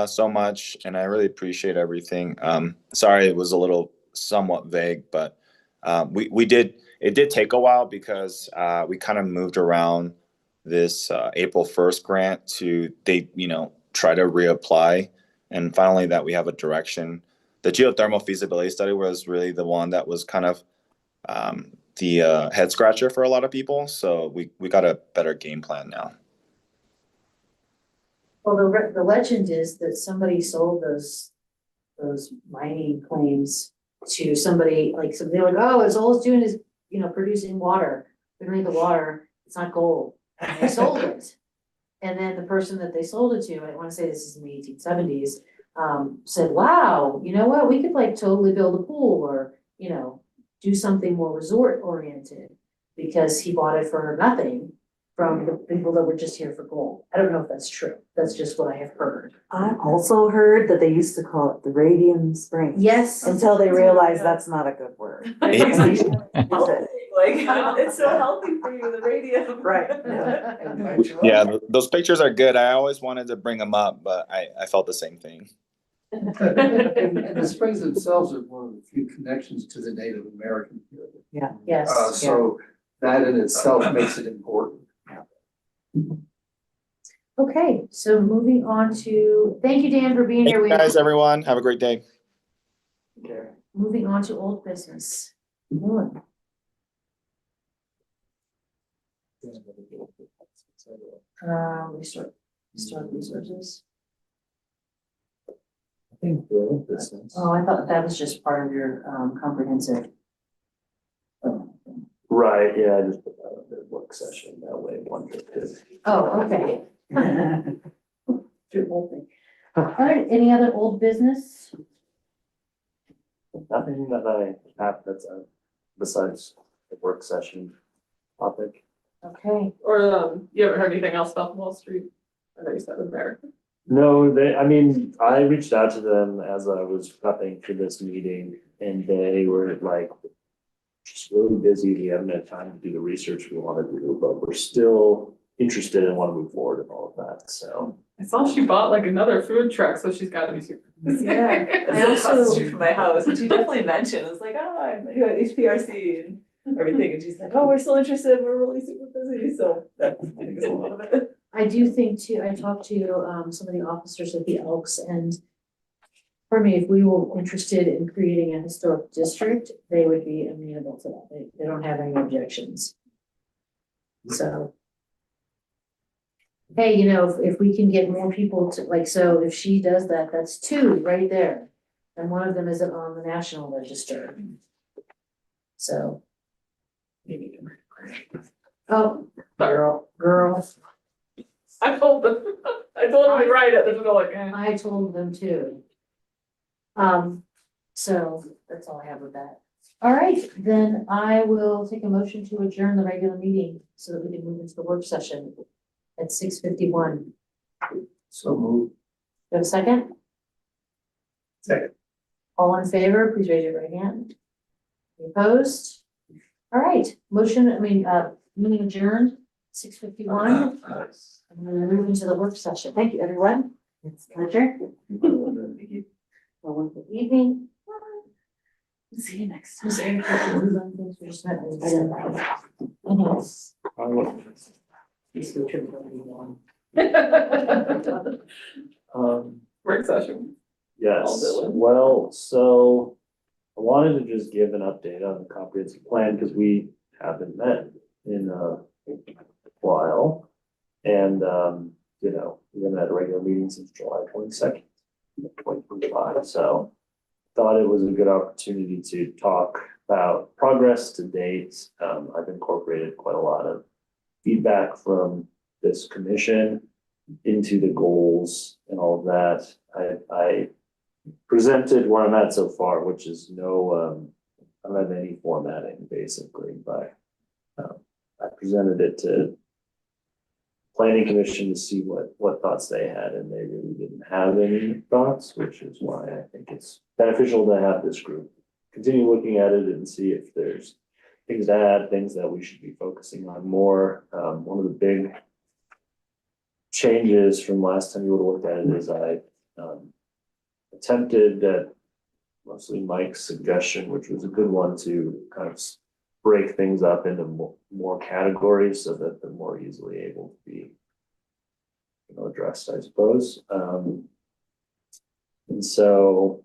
so much, and I really appreciate everything. Sorry it was a little somewhat vague, but it did take a while because we kind of moved around this April 1st grant to try to reapply, and finally that we have a direction. The geothermal feasibility study was really the one that was kind of the head scratcher for a lot of people, so we got a better game plan now. Well, the legend is that somebody sold those mining claims to somebody, like, so they're like, oh, it's all it's doing is, producing water. We don't need the water, it's not gold, and they sold it. And then the person that they sold it to, I wanna say this is in the 1870s, said, wow, you know what, we could like totally build a pool or, do something more resort oriented. Because he bought it for nothing from the people that were just here for gold. I don't know if that's true, that's just what I have heard. I also heard that they used to call it the Radium Springs. Yes. Until they realized that's not a good word. Use it. like, it's so healthy for you, the radium. Right. Yeah, those pictures are good. I always wanted to bring them up, but I felt the same thing. And the springs themselves are one of the few connections to the Native American period. Yes. So that in itself makes it important. Okay, so moving on to, thank you, Dan, for being Thank here. you guys, everyone. Have a great day. Moving on to old business. One. Restart resources. I think the business. Oh, I thought that was just part of your comprehensive. Right, yeah, I just put that on the work session, that way one could. Oh, okay. Do the whole thing. All right, any other old business? Nothing that I have that's besides the work session topic. Okay, Or, you haven't heard anything else about Wall Street? I know you said with America. No, I reached out to them as I was prepping for this meeting and they were like, just really busy, we haven't had time to do the research we want to do, but we're still interested and want to move forward and all of that, so. I saw she bought like another food truck, so she's gotta be super busy. Yeah, I It's across also- the street from my house, and she definitely mentioned, it's like, oh, I'm at HPRC and everything, and she's like, oh, we're still interested, we're really super busy, so that I think is a lot of it. I do think too, I talked to some of the officers at the Elks, and for me, if we were interested in creating a historic district, they would be amenable to that. They don't have any objections. So. Hey, if we can get more people to, like, so if she does that, that's two right there. And one of them isn't on the national register. So. Oh, girl. I told them to write it, they're like, eh. I told them too. So that's all I have with that. All right, then I will take a motion to adjourn the regular meeting so that we can move into the work session at 6:51. So move. Do you have a second? Second. All in favor, please raise your right hand. Any opposed? All right, meeting adjourned, 6:51. I'm gonna move into the work session. Thank you, everyone. It's a pleasure. A wonderful evening. See you next time. Work session. Yes, I'll do it. well, so I wanted to just give an update on the comprehensive plan because we haven't met in a while. And, we haven't had a regular meeting since July 22nd, 2025, so thought it was a good opportunity to talk about progress to date. I've incorporated quite a lot of feedback from this commission into the goals and all of that. I presented where I'm at so far, which is no, I don't have any formatting basically, but I presented it to planning commission to see what thoughts they had, and they really didn't have any thoughts, which is why I think it's beneficial to have this group continue looking at it and see if there's things to add, things that we should be focusing on more. One of the big changes from last time you would have looked at it is I attempted at mostly Mike's suggestion, which was a good one, to kind of break things up into more categories so that they're more easily able to be, addressed, I suppose. And so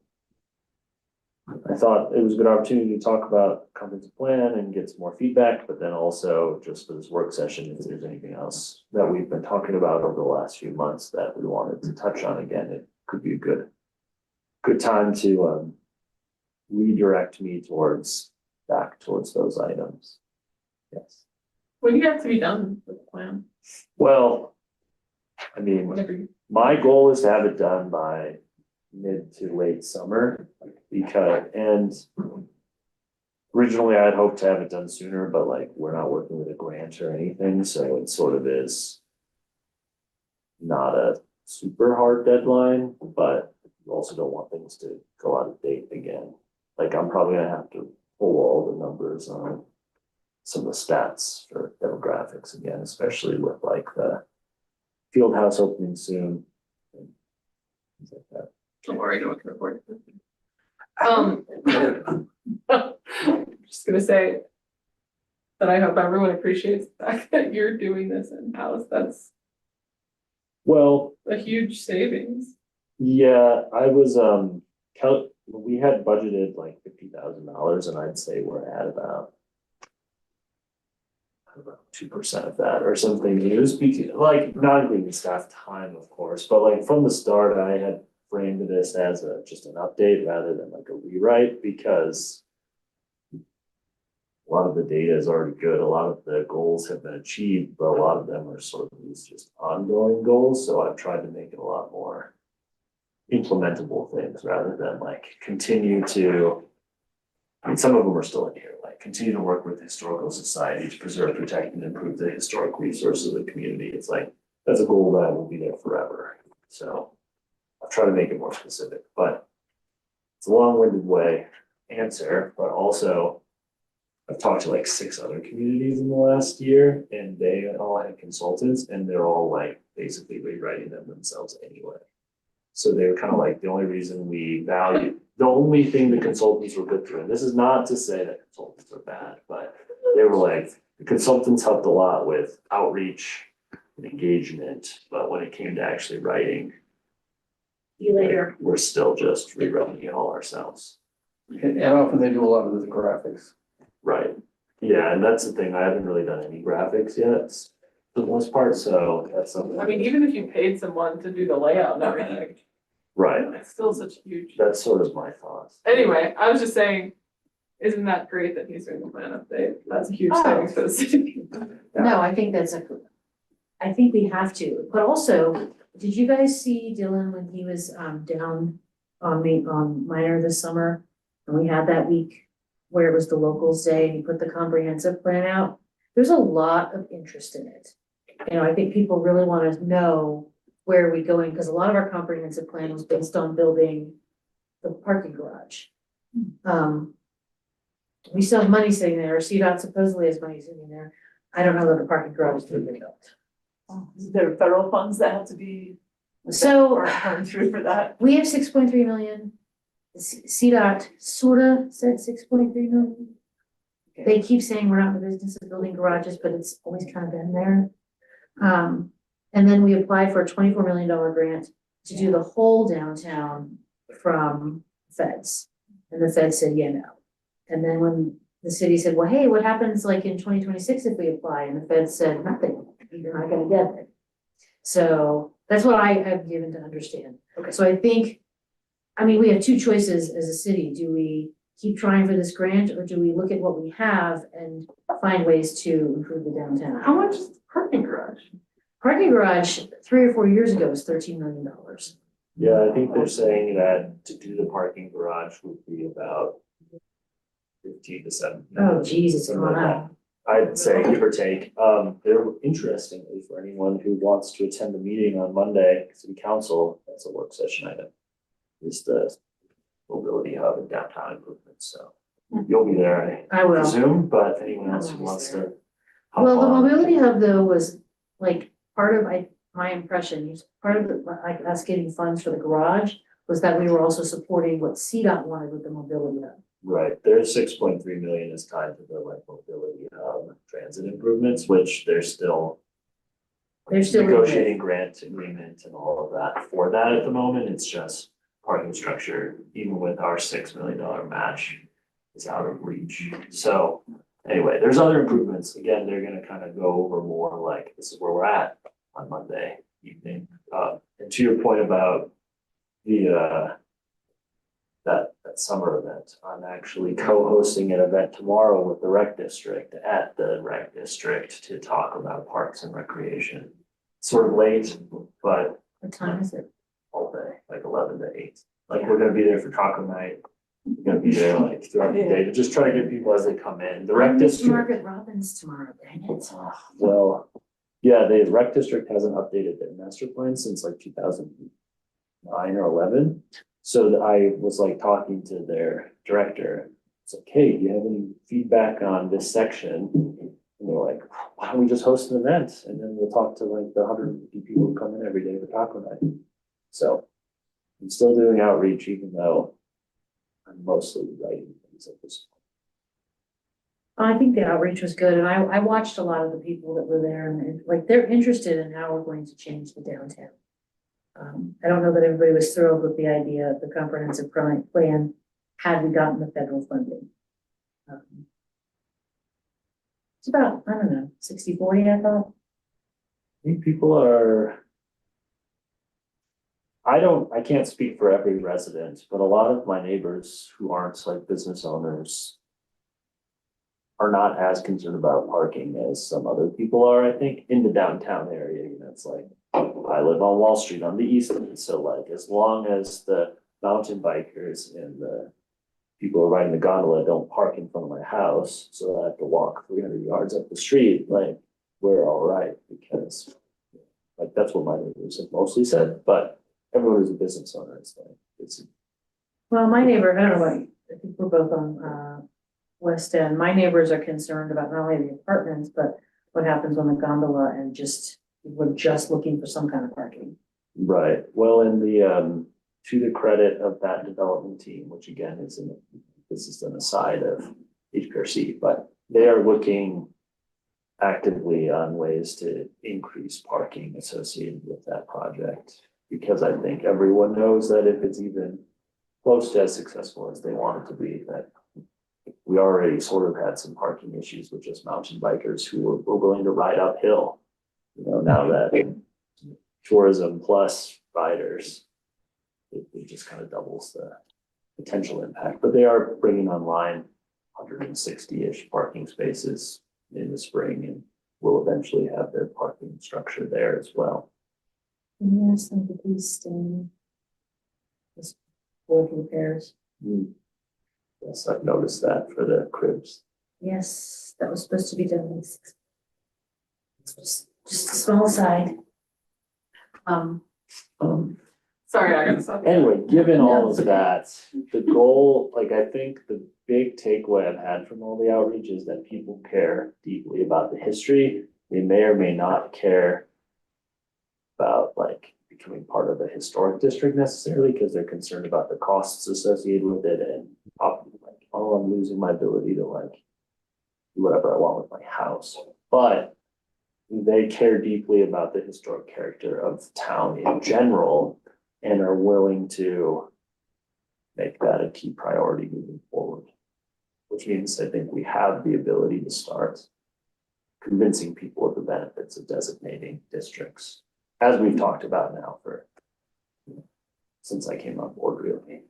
I thought it was a good opportunity to talk about comprehensive plan and get some more feedback, but then also just for this work session, if there's anything else that we've been talking about over the last few months that we wanted to touch on again, it could be a good time to redirect me back towards those items. Yes. When do you have to be done with the plan? Well, I mean, Whatever you. my goal is to have it done by mid to late summer, and originally I had hoped to have it done sooner, but like we're not working with a grant or anything, so it sort of is not a super hard deadline, but you also don't want things to go out of date again. Like I'm probably gonna have to pull all the numbers on some of the stats for demographics again, especially with like the field house opening soon. And things like that. Don't worry, no one can report it. Just gonna say that I hope everyone appreciates the fact that you're doing this in-house. That's Well, a huge savings. yeah, I was, we had budgeted like $50,000 and I'd say we're at about 2% of that or something. It was like not including staff time, of course, but like from the start, I had framed this as just an update rather than like a rewrite, because a lot of the data is already good. A lot of the goals have been achieved, but a lot of them are sort of these just ongoing goals. So I've tried to make it a lot more implementable things rather than like continue to, I mean, some of them are still in here, like continue to work with the historical society to preserve, protect, and improve the historic resources of the community. It's like, that's a goal that will be there forever. So I'll try to make it more specific, but it's a long-winded way answer, but also I've talked to like 6 other communities in the last year and they all had consultants and they're all like basically rewriting them themselves anyway. So they were kind of like, the only reason we value, the only thing the consultants were good through, and this is not to say that consultants are bad, but they were like, the consultants helped a lot with outreach and engagement, but when it came to actually writing, See you later. we're still just rewriting it all ourselves. And often they do a lot of the graphics. Right. Yeah, and that's the thing. I haven't really done any graphics yet for the most part, so that's something. I mean, even if you paid someone to do the layout and everything, Right, it's still such a huge. that's sort of my thoughts. Anyway, I was just saying, isn't that great that he's doing the plan update? That's a huge savings for the city. No, I think I think we have to, but also, did you guys see Dylan when he was down on Minor this summer? And we had that week where it was the locals day and he put the comprehensive plan out. There's a lot of interest in it. I think people really want to know where are we going, because a lot of our comprehensive plan was based on building the parking garage. We still have money sitting there, CDOT supposedly has money sitting there. I don't know that the parking garage is being built. There are federal funds that have to be. So Or earned through for that. we have 6.3 million. CDOT sorta said 6.3 million. They keep saying we're not in the business of building garages, but it's always kind of been there. And then we applied for a $24 million grant to do the whole downtown from feds. And the feds said, yeah, no. And then when the city said, well, hey, what happens like in 2026 if we apply? And the feds said, nothing, you're not gonna get it. So that's what I have given to understand. Okay. So I think, I mean, we have 2 choices as a city. Do we keep trying for this grant, or do we look at what we have and find ways to improve the downtown? How much is the parking garage? Parking garage, 3 or 4 years ago, was $13 million. Yeah, I think they're saying that to do the parking garage would be about 15 to 17. Oh, geez, it's Something gone like up. I'd say give or take. There, interestingly, for anyone who wants to attend the meeting on Monday, city council, that's a work session item. Is the mobility hub and downtown improvements, so you'll be there, I I will. presume, but if anyone else who wants to. hop Well, the on. mobility hub though was like part of my impression, part of the, like us getting funds for the garage was that we were also supporting what CDOT wanted with the mobility hub. Right, there's 6.3 million is tied to the like mobility hub transit improvements, which they're still. They're still in Negotiating grant agreement and all of that for that at the moment, it's just parking structure, even with our $6 million match. Is out of reach, so anyway, there's other improvements, again, they're gonna kind of go over more like, this is where we're at on Monday evening. And to your point about the that summer event, I'm actually co-hosting an event tomorrow with the rec district at the rec district to talk about parks and recreation. Sort of late, but What time is it? all day, like 11 to 8. Like, we're gonna be there for taco night. We're gonna be there like throughout the day to just try to get people as they come in. The rec Miss district. Margaret Robbins tomorrow, dang it. Well, yeah, the rec district hasn't updated their master plan since like 2009 or 11. So I was like talking to their director. It's like, hey, do you have any feedback on this section? And they're like, why don't we just host an event? And then we'll talk to like the 150 people who come in every day for taco night. So I'm still doing outreach, even though I'm mostly writing things at this point. I think the outreach was good, and I watched a lot of the people that were there, and like, they're interested in how we're going to change the downtown. I don't know that everybody was thrilled with the idea of the comprehensive plan had we gotten the federal funding. It's about, I don't know, 60-40, I thought. I think people are. I can't speak for every resident, but a lot of my neighbors who aren't like business owners are not as concerned about parking as some other people are, I think, in the downtown area. You know, it's like, I live on Wall Street on the east end, so like, as long as the mountain bikers and the people who are riding the gondola don't park in front of my house, so I have to walk 300 yards up the street, like, we're all right, because like, that's what my neighbors have mostly said, but everyone who's a business owner, it's like, it's. Well, my neighbor, I don't know, like, I think we're both on, West End. My neighbors are concerned about not only the apartments, but what happens on the gondola and just, we're just looking for some kind of parking. Right, well, in the, to the credit of that development team, which again is this is an aside of HPRC, but they are looking actively on ways to increase parking associated with that project. Because I think everyone knows that if it's even close to as successful as they want it to be, that we already sort of had some parking issues with just mountain bikers who were willing to ride uphill. You know, now that tourism plus riders, it just kind of doubles the potential impact, but they are bringing online 160-ish parking spaces in the spring, and will eventually have their parking structure there as well. Yes, and the east and this board repairs. Yes, I've noticed that for the cribs. Yes, that was supposed to be done in 6. It's just a small side. Sorry, I gotta stop. Anyway, given all No, of it's that, the goal, like, I think the big takeaway I've had from all the outreach is that people care deeply about the history. They may or may not care about like becoming part of the historic district necessarily, because they're concerned about the costs associated with it and like, oh, I'm losing my ability to like do whatever I want with my house. But they care deeply about the historic character of town in general and are willing to make that a key priority moving forward. Which means I think we have the ability to start convincing people of the benefits of designating districts, as we've talked about now for, since I came on board really.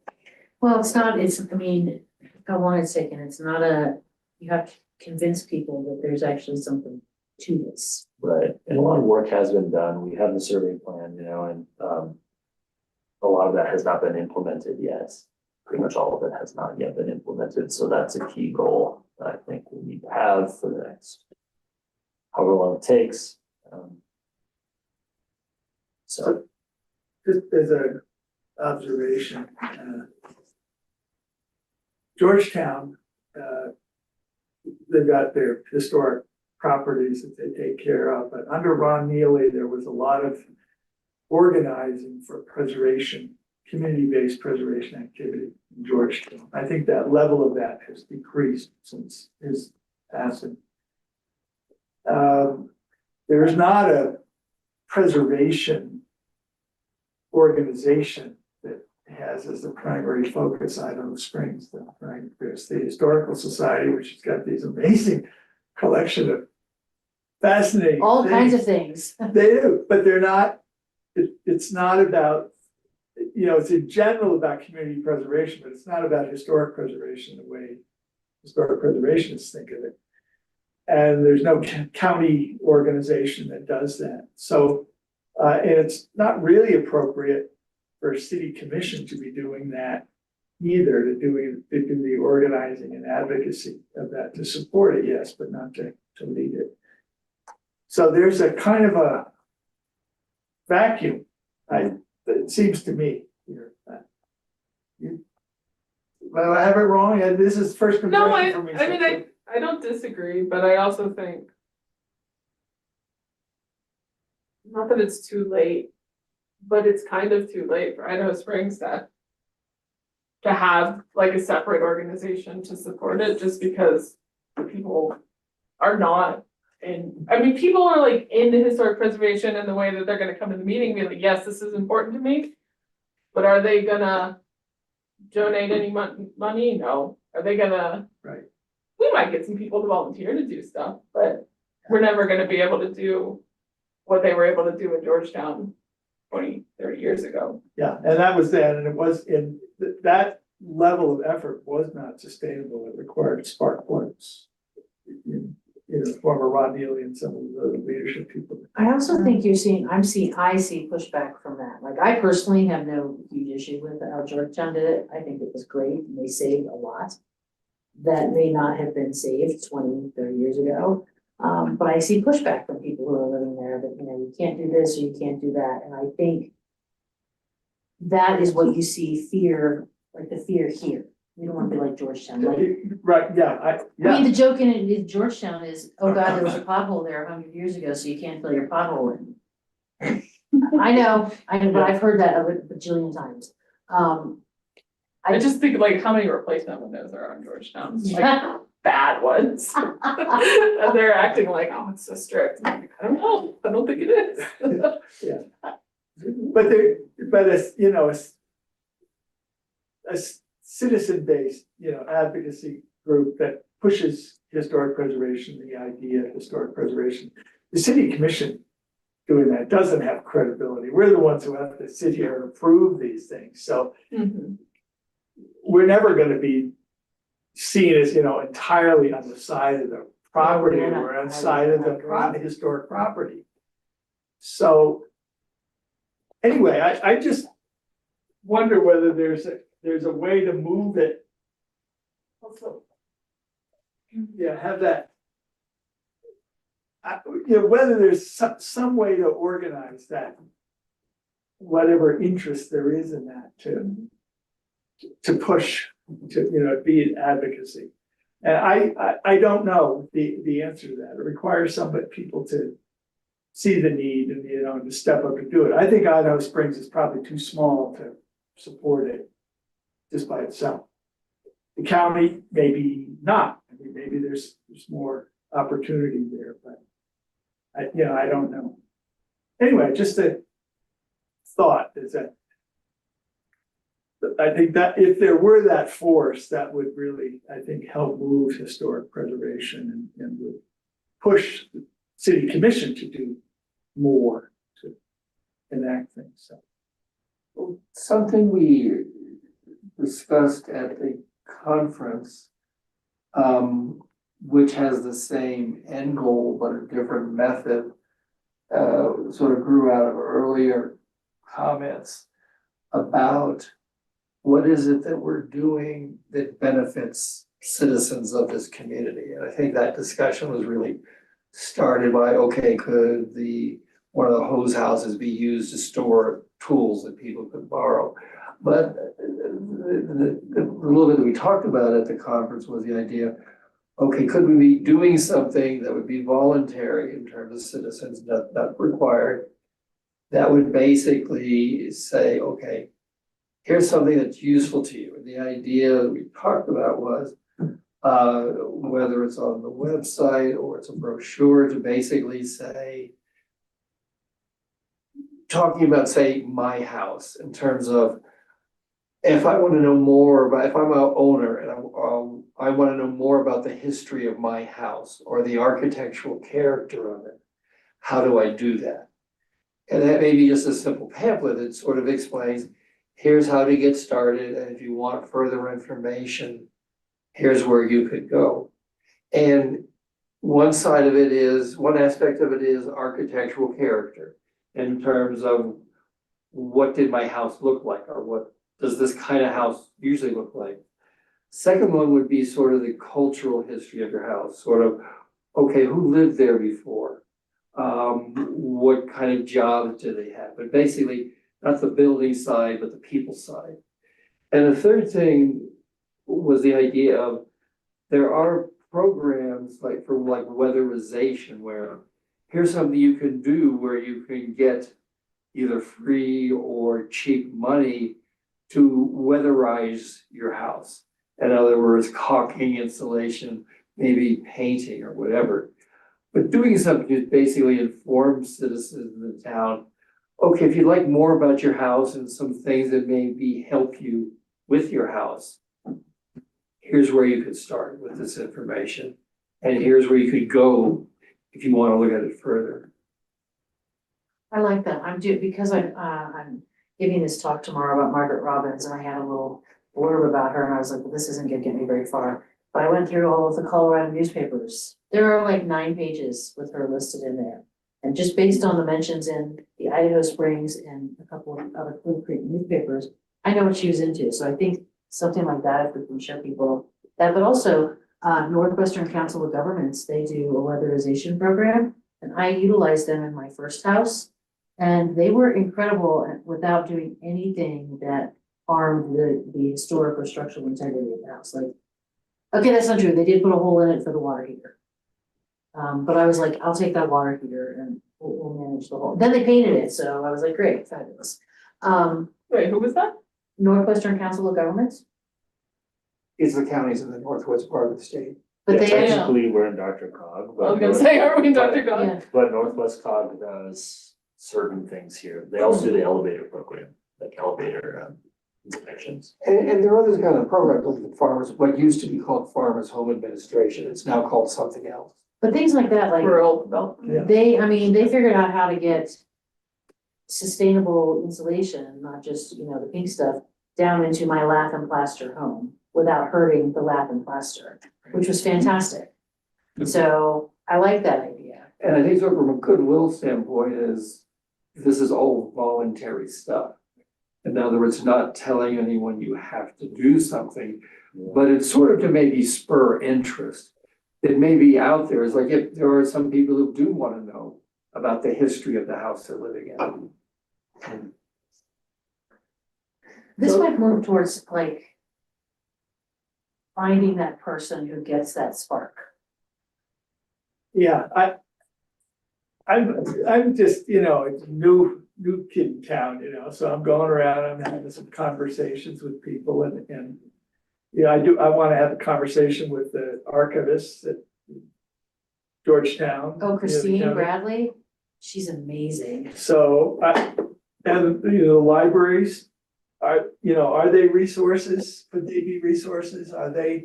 Well, it's not, it's, I mean, got one second, it's not you have to convince people that there's actually something to this. Right, and a lot of work has been done, we have the survey plan, and, a lot of that has not been implemented yet. Pretty much all of it has not yet been implemented, so that's a key goal that I think we need to have for the next however long it takes. So, Just as a observation, Georgetown, they've got their historic properties that they take care of, but under Ron Neely, there was a lot of organizing for preservation, community-based preservation activity in Georgetown. I think that level of that has decreased since his passing. There is not a preservation organization that has as the primary focus Idaho Springs, right? There's the Historical Society, which has got these amazing collection of fascinating All kinds things. of things. They do, but they're not, it's not about, it's in general about community preservation, but it's not about historic preservation the way historic preservationists think of it. And there's no county organization that does that. So, and it's not really appropriate for a city commission to be doing that either, to do the organizing and advocacy of that, to support it, yes, but not to lead it. So there's a kind of a vacuum, it seems to me here. Well, I have it wrong, and this is first No, impression for me. I mean, I don't disagree, but I also think not that it's too late, but it's kind of too late for Idaho Springs to have like a separate organization to support it, just because people are not people are like into historic preservation in the way that they're gonna come to the meeting and be like, yes, this is important to me. But are they gonna donate any money? No. Are they gonna? Right. We might get some people to volunteer to do stuff, but we're never gonna be able to do what they were able to do in Georgetown 20, 30 years ago. Yeah, and that was then, and it was in, that level of effort was not sustainable. It required spark plugs. Former Ron Neely and some of the leadership people. I also think I see pushback from that. Like, I personally have no huge issue with how Georgetown did it. I think it was great and they saved a lot that may not have been saved 20, 30 years ago. But I see pushback from people who are living there that, you can't do this or you can't do that. And I think that is what you see fear, like the fear here. We don't want to be like Georgetown. Like, Right, yeah, I mean, the joke in Georgetown is, oh God, there was a pothole there 100 years ago, so you can't fill your pothole in. I know, but I've heard that a bajillion times. I just think like how many replacement windows are on Georgetown, like bad ones. And they're acting like, oh, it's so strict. I'm like, I don't know, I don't think it is. yeah. But it's, a citizen-based, advocacy group that pushes historic preservation, the idea of historic preservation. The city commission doing that doesn't have credibility. We're the ones who have to sit here and approve these things. So we're never going to be seen as, entirely on the side of the property. We're on the side of the historic property. So anyway, I just wonder whether there's a way to move it. Also, have that. Whether there's some way to organize that, whatever interest there is in that to push, to be an advocacy. And I don't know the answer to that. It requires people to see the need and, to step up and do it. I think Idaho Springs is probably too small to support it just by itself. The county, maybe not. I mean, maybe there's more opportunity there, but I don't know. Anyway, just a thought is that I think that if there were that force, that would really, I think, help move historic preservation and would push the city commission to do more to enact things. So. Something we discussed at the conference, which has the same end goal but a different method, sort of grew out of earlier comments about what is it that we're doing that benefits citizens of this community? And I think that discussion was really started by, okay, could one of the hose houses be used to store tools that people could borrow? But the little bit that we talked about at the conference was the idea, okay, could we be doing something that would be voluntary in terms of citizens, not required? That would basically say, okay, here's something that's useful to you. And the idea that we talked about was, whether it's on the website or it's a brochure, to basically say, talking about, say, my house in terms of, if I want to know more about, if I'm an owner and I want to know more about the history of my house or the architectural character of it, how do I do that? And that may be just a simple pamphlet that sort of explains, here's how to get started, and if you want further information, here's where you could go. And one aspect of it is architectural character, in terms of what did my house look like, or what does this kind of house usually look like? Second one would be sort of the cultural history of your house, sort of, okay, who lived there before? What kind of jobs do they have? But basically, not the building side, but the people side. And the third thing was the idea of, there are programs like weatherization, where here's something you can do where you can get either free or cheap money to weatherize your house. In other words, caulking, insulation, maybe painting or whatever. But doing something to basically inform citizens in the town, okay, if you'd like more about your house and some things that maybe help you with your house, here's where you could start with this information. And here's where you could go if you want to look at it further. I like that. Because I'm giving this talk tomorrow about Margaret Robbins, and I had a little blurb about her, and I was like, well, this isn't gonna get me very far. But I went through all of the Colorado newspapers. There are like 9 pages with her listed in there. And just based on the mentions in the Idaho Springs and a couple of other Blue Creek newspapers, I know what she was into. So I think something like that, if we can show people that, but also Northwestern Council of Governments, they do a weatherization program, and I utilized them in my first house. And they were incredible without doing anything that harmed the historic or structural integrity of the house. Like, okay, that's not true. They did put a hole in it for the water heater. But I was like, I'll take that water heater and we'll manage the hole. Then they painted it, so I was like, great, fabulous. Wait, who was that? Northwestern Council of Governments, It's the counties in the northwest part of the state. but Yeah, they actually, technically, we're in Dr. Cog. I was gonna say, are we Dr. God? yeah, But Northwest Cog does certain things here. They also do the elevator program, like elevator inspections. And there are other kind of programs like the farmers, what used to be called Farmers Home Administration, it's now called something else. but things like that, like. Rural development. They figured out how to get sustainable insulation, not just, the pink stuff, down into my lath and plaster home without hurting the lath and plaster, which was fantastic. So I like that idea. And I think so from a goodwill standpoint is, this is all voluntary stuff. In other words, not telling anyone you have to do something, but it's sort of to maybe spur interest. That may be out there, is like, if there are some people who do want to know about the history of the house they're living in. This might move towards like finding that person who gets that spark. Yeah, I'm just, it's new kid in town, so I'm going around, I'm having some conversations with people and I want to have a conversation with the archivist at Georgetown. Oh, Christine county. Bradley, she's amazing. So, and the libraries are they resources? Could they be resources? Are they?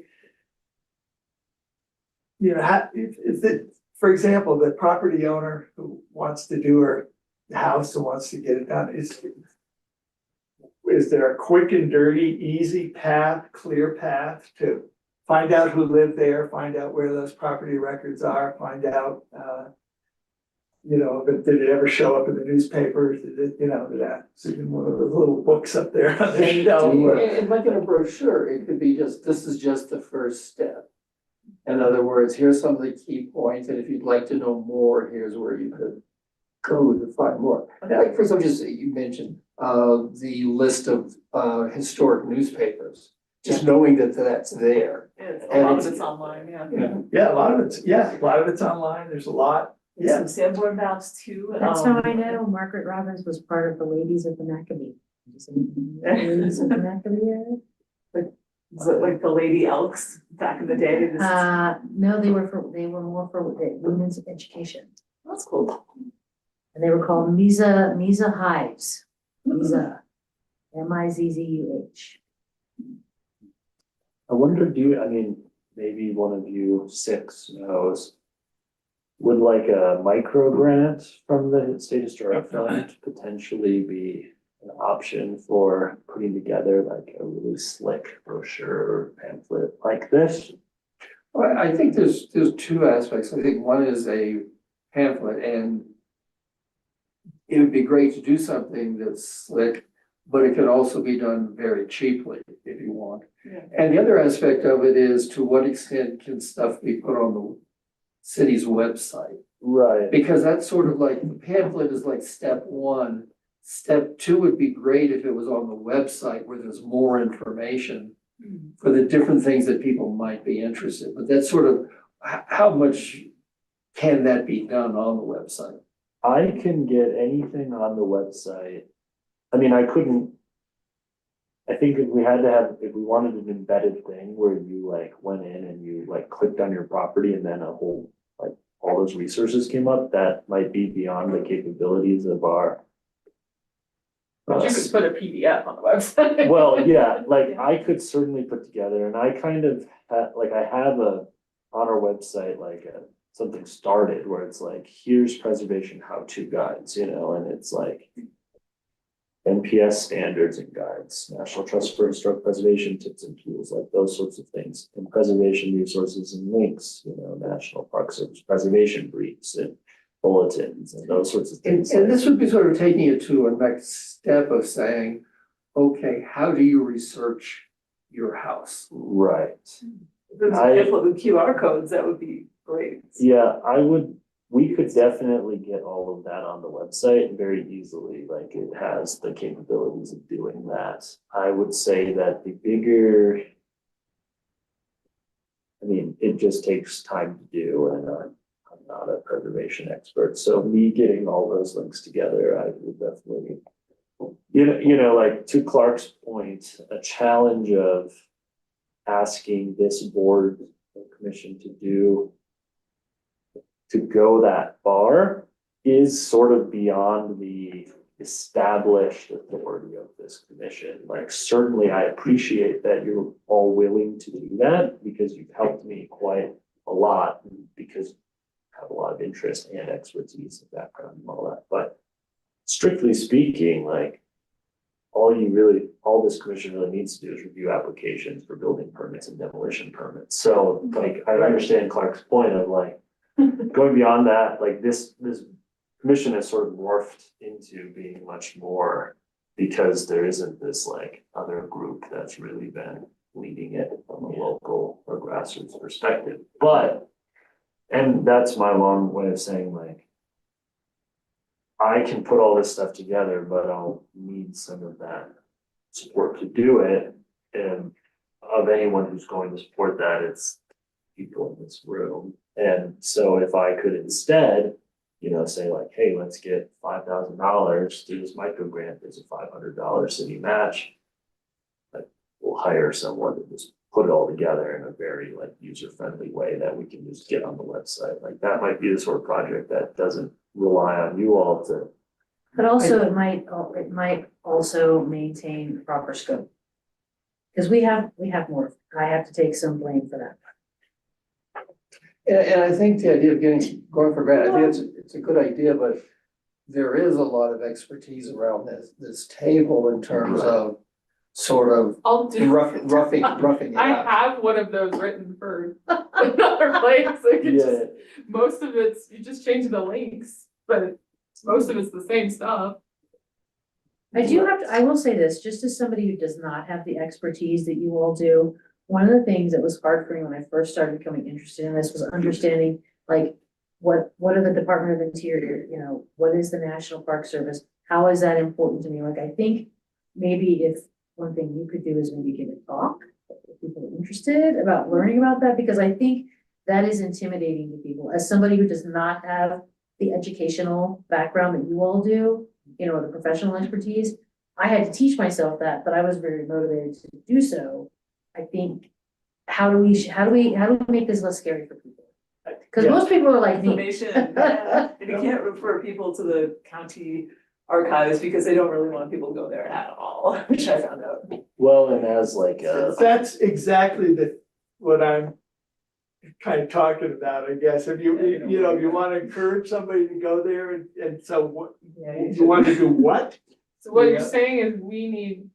If it, for example, the property owner who wants to do her house and wants to get it done, is there a quick and dirty, easy path, clear path to find out who lived there, find out where those property records are, find out, you know, but did it ever show up in the newspapers? Did it, you know, did that, it's in one of those little books up there on the shelf? And like in a brochure, it could be just, this is just the first step. In other words, here's some of the key points, and if you'd like to know more, here's where you could go to find more. Like, for example, just you mentioned, the list of, historic newspapers. Just knowing that that's there. It's, a And lot of it's- it's online, yeah. Yeah, a lot of it's online. There's a lot. There's some Sanborn maps too. That's how I know Margaret Robbins was part of the Ladies of the Maccabee. Ladies of the Maccabee area? Is it like the Lady Elks back in the day? This is- No, they were more for women's education. That's cool. And they were called Misa Hives. Misa, Mizzuh. I wonder, I mean, maybe one of you six knows. Would like a micro grant from the state historic fund potentially be an option for putting together like a really slick brochure or pamphlet like this? Well, I think there's two aspects. I think one is a pamphlet, and it would be great to do something that's slick, but it could also be done very cheaply if you want. Yeah. And the other aspect of it is, to what extent can stuff be put on the city's website? Right. Because that's sort of like, the pamphlet is like step one. Step two would be great if it was on the website where there's more information for the different things that people might be interested. But that's sort of, how much can that be done on the website? I can get anything on the website. I mean, I think if we wanted an embedded thing where you like went in and you like clicked on your property and then a whole, like all those resources came up, that might be beyond the capabilities of our. But you could put a PDF on the website. Well, yeah, like I could certainly put together, and I kind of like I have on our website, like something started where it's like, here's preservation how-to guides, you know, and it's like NPS standards and guides, National Trust for Historic Preservation tips and tools, like those sorts of things, and preservation resources and links, you know, National Park Service preservation briefs and bulletins and those sorts of And, things. and this would be sort of taking it to a next step of saying, okay, how do you research your house? Right. If there's a pamphlet with QR codes, that would be great. Yeah, we could definitely get all of that on the website very easily, like it has the capabilities of doing that. I would say that the bigger, I mean, it just takes time to do, and I'm not a preservation expert, so me getting all those links together, I would definitely, you know, like to Clark's point, a challenge of asking this board or commission to go that far is sort of beyond the established authority of this commission. Like, certainly I appreciate that you're all willing to do that because you've helped me quite a lot, because you have a lot of interest and expertise and background and all that. But strictly speaking, like, all this commission really needs to do is review applications for building permits and demolition permits. So like, I understand Clark's point of like, going beyond that, like this commission has sort of morphed into being much more, because there isn't this like other group that's really been leading it from a local or grassroots perspective. And that's my long way of saying, like, I can put all this stuff together, but I'll need some of that support to do it. And of anyone who's going to support that, it's people in this room. And so if I could instead, you know, say like, hey, let's get $5,000 through this micro grant, there's a $500 city match. Like, we'll hire someone to just put it all together in a very like user-friendly way that we can just get on the website. Like, that might be the sort of project that doesn't rely on you all to. But also it might also maintain proper scope. Because we have more, I have to take some blame for that. And I think the idea of going for grant, I think it's a good idea, but there is a lot of expertise around this table in terms of sort of I'll do. roughing it I out. have one of those written for another place, like it's Yeah, just, most of it's, you just change the links, but most of it's the same stuff. I do have to, I will say this, just as somebody who does not have the expertise that you all do, one of the things that was hard for me when I first started becoming interested in this was understanding, like, what are the Department of Interior, you know, what is the National Park Service? How is that important to me? Like, I think maybe if one thing you could do is maybe give a talk, if people are interested about learning about that, because I think that is intimidating to people. As somebody who does not have the educational background that you all do, you know, the professional expertise, I had to teach myself that, but I was very motivated to do so. I think, how do we make this less scary for people? Because Yeah. most people are like me. Information, yeah, and you can't refer people to the county archives because they don't really want people to go there at all, which I found out. well, and as like That's exactly what I'm kind of talking about, I guess. If you know, if you want to encourage somebody to go there and so what, Yeah, you want to do what? So what you're Yeah. saying is we need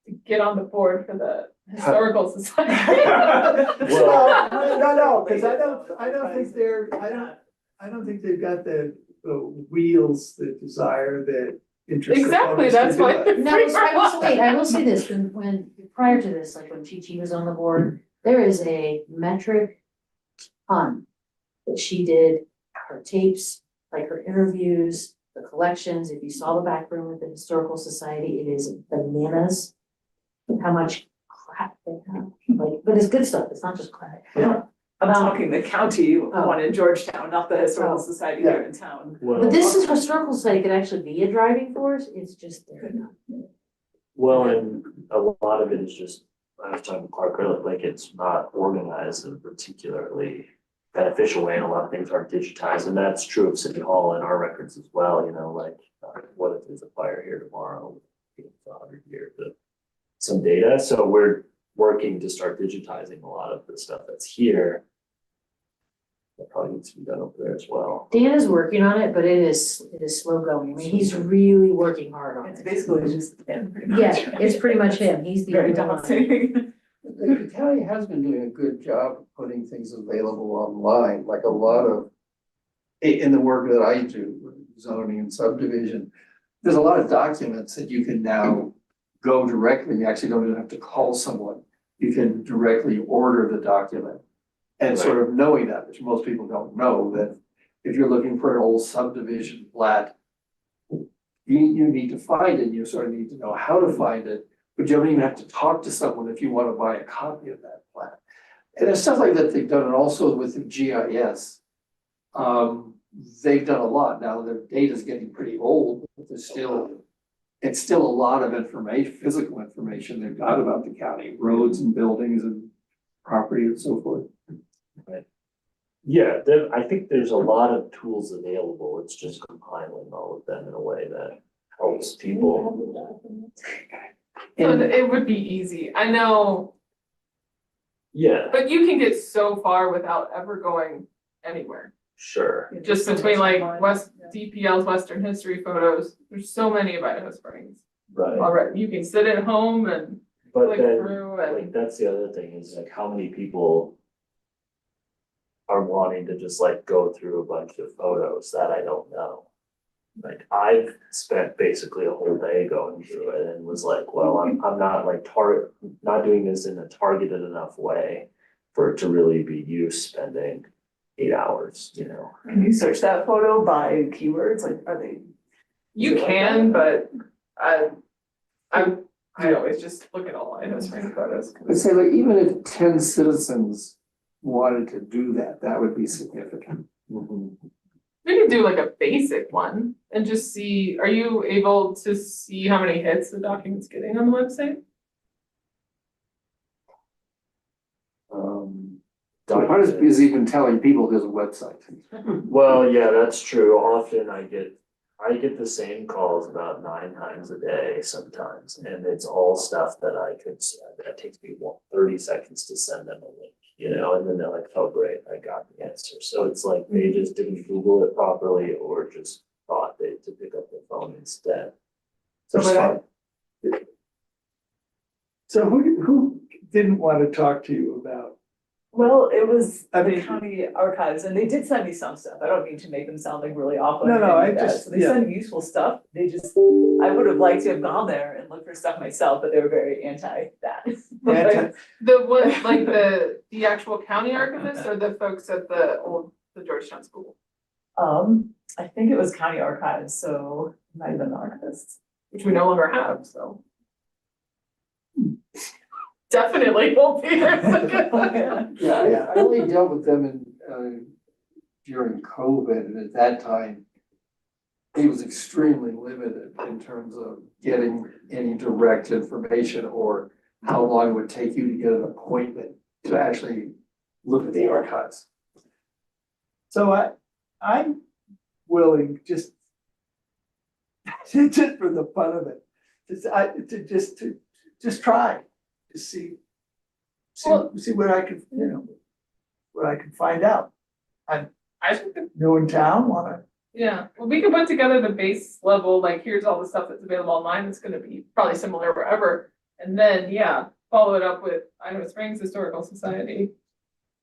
to get on the board for the historical society. Well, no, because I don't think I don't think they've got the wheels, the desire, the interest. the Exactly, focus to that's do why. it. No, I will say this, when, prior to this, like when Chi was on the board, there is a metric ton that she did, her tapes, like her interviews, the collections, if you saw the back room at the Historical Society, it is bananas. How much crap they have, like, but it's good stuff, it's not just crap. Yeah. I'm talking the county Oh. one in Georgetown, not the historical Oh. society here in town. But this is Historical Society could actually be a driving force, it's just there. well, and a lot of it is just, I was talking to Clark earlier, like it's not organized in a particularly beneficial way, and a lot of things aren't digitized, and that's true of City Hall and our records as well, you know, like, what if there's a fire here tomorrow? It's 100 years of some data, so we're working to start digitizing a lot of the stuff that's here. That probably needs to be done over there as well. Dan is working on it, but it is slow going, I mean, he's really working hard on It's it. basically just him, pretty much. Yeah, it's pretty much him, he's the. Very only one. daunting. The county has been doing a good job of putting things available online, like a lot of, in the work that I do, zoning and subdivision, there's a lot of documents that you can now go directly, you actually don't even have to call someone. You can directly order the document. And sort of knowing that, which most people don't know, that if you're looking for an old subdivision plat, you need to find it, you sort of need to know how to find it, but you don't even have to talk to someone if you want to buy a copy of that plat. And there's stuff like that they've done, and also with the GIS. They've done a lot, now their data's getting pretty old, but it's still a lot of information, physical information they've got about the county, roads and buildings and property and so forth. Yeah, I think there's a lot of tools available, it's just compiling all of them in a way that helps people. So it would be easy, I know, Yeah, but you can get so far without ever going anywhere. sure, Just between like DPL's Western History photos, there's so many of Idaho Springs. right, Already, you can sit at home and but click then, through and. like, that's the other thing, is like, how many people are wanting to just like go through a bunch of photos that I don't know? Like, I've spent basically a whole day going through it and was like, well, I'm not like not doing this in a targeted enough way for it to really be you spending 8 hours, you know? Can you search that photo by keywords, like, are they? You can, but I always just look at all Idaho Springs photos. I'd say like, even if 10 citizens wanted to do that, that would be significant. We could do like a basic one and just see, are you able to see how many hits the document's getting on the website? The hardest is even telling people there's a website. Well, yeah, that's true. Often I get the same calls about 9 times a day sometimes, and it's all stuff that I could, that takes me 30 seconds to send them a link, you know, and then they're like, oh, great, I got the answer. So it's like they just didn't Google it properly or just thought they to pick up the phone instead. So it's But I- fine. So who didn't want to talk to you about? Well, it was I the mean- county archives, and they did send me some stuff. I don't mean to make them sound like really awful. or No, no, anything like I that. just- So they yeah. send me useful stuff. They just, I would have liked to have gone there and looked for stuff myself, but they were very anti that. Anti- The one, like the actual county archivist or the folks at the Georgetown school, I think it was county archives, so it might have been the archivists. which we no longer have, so. Definitely won't be here. Yeah, I only dealt with them during COVID, and at that time, it was extremely limited in terms of getting any direct information or how long it would take you to get an appointment to actually look at the archives. So I'm willing just for the fun of it, to just try, to see what I could, you know, what I could find out. I think that, New in town, wanna, yeah, well, we could put together the base level, like, here's all the stuff that's available online, that's gonna be probably similar wherever. And then, yeah, follow it up with Idaho Springs Historical Society,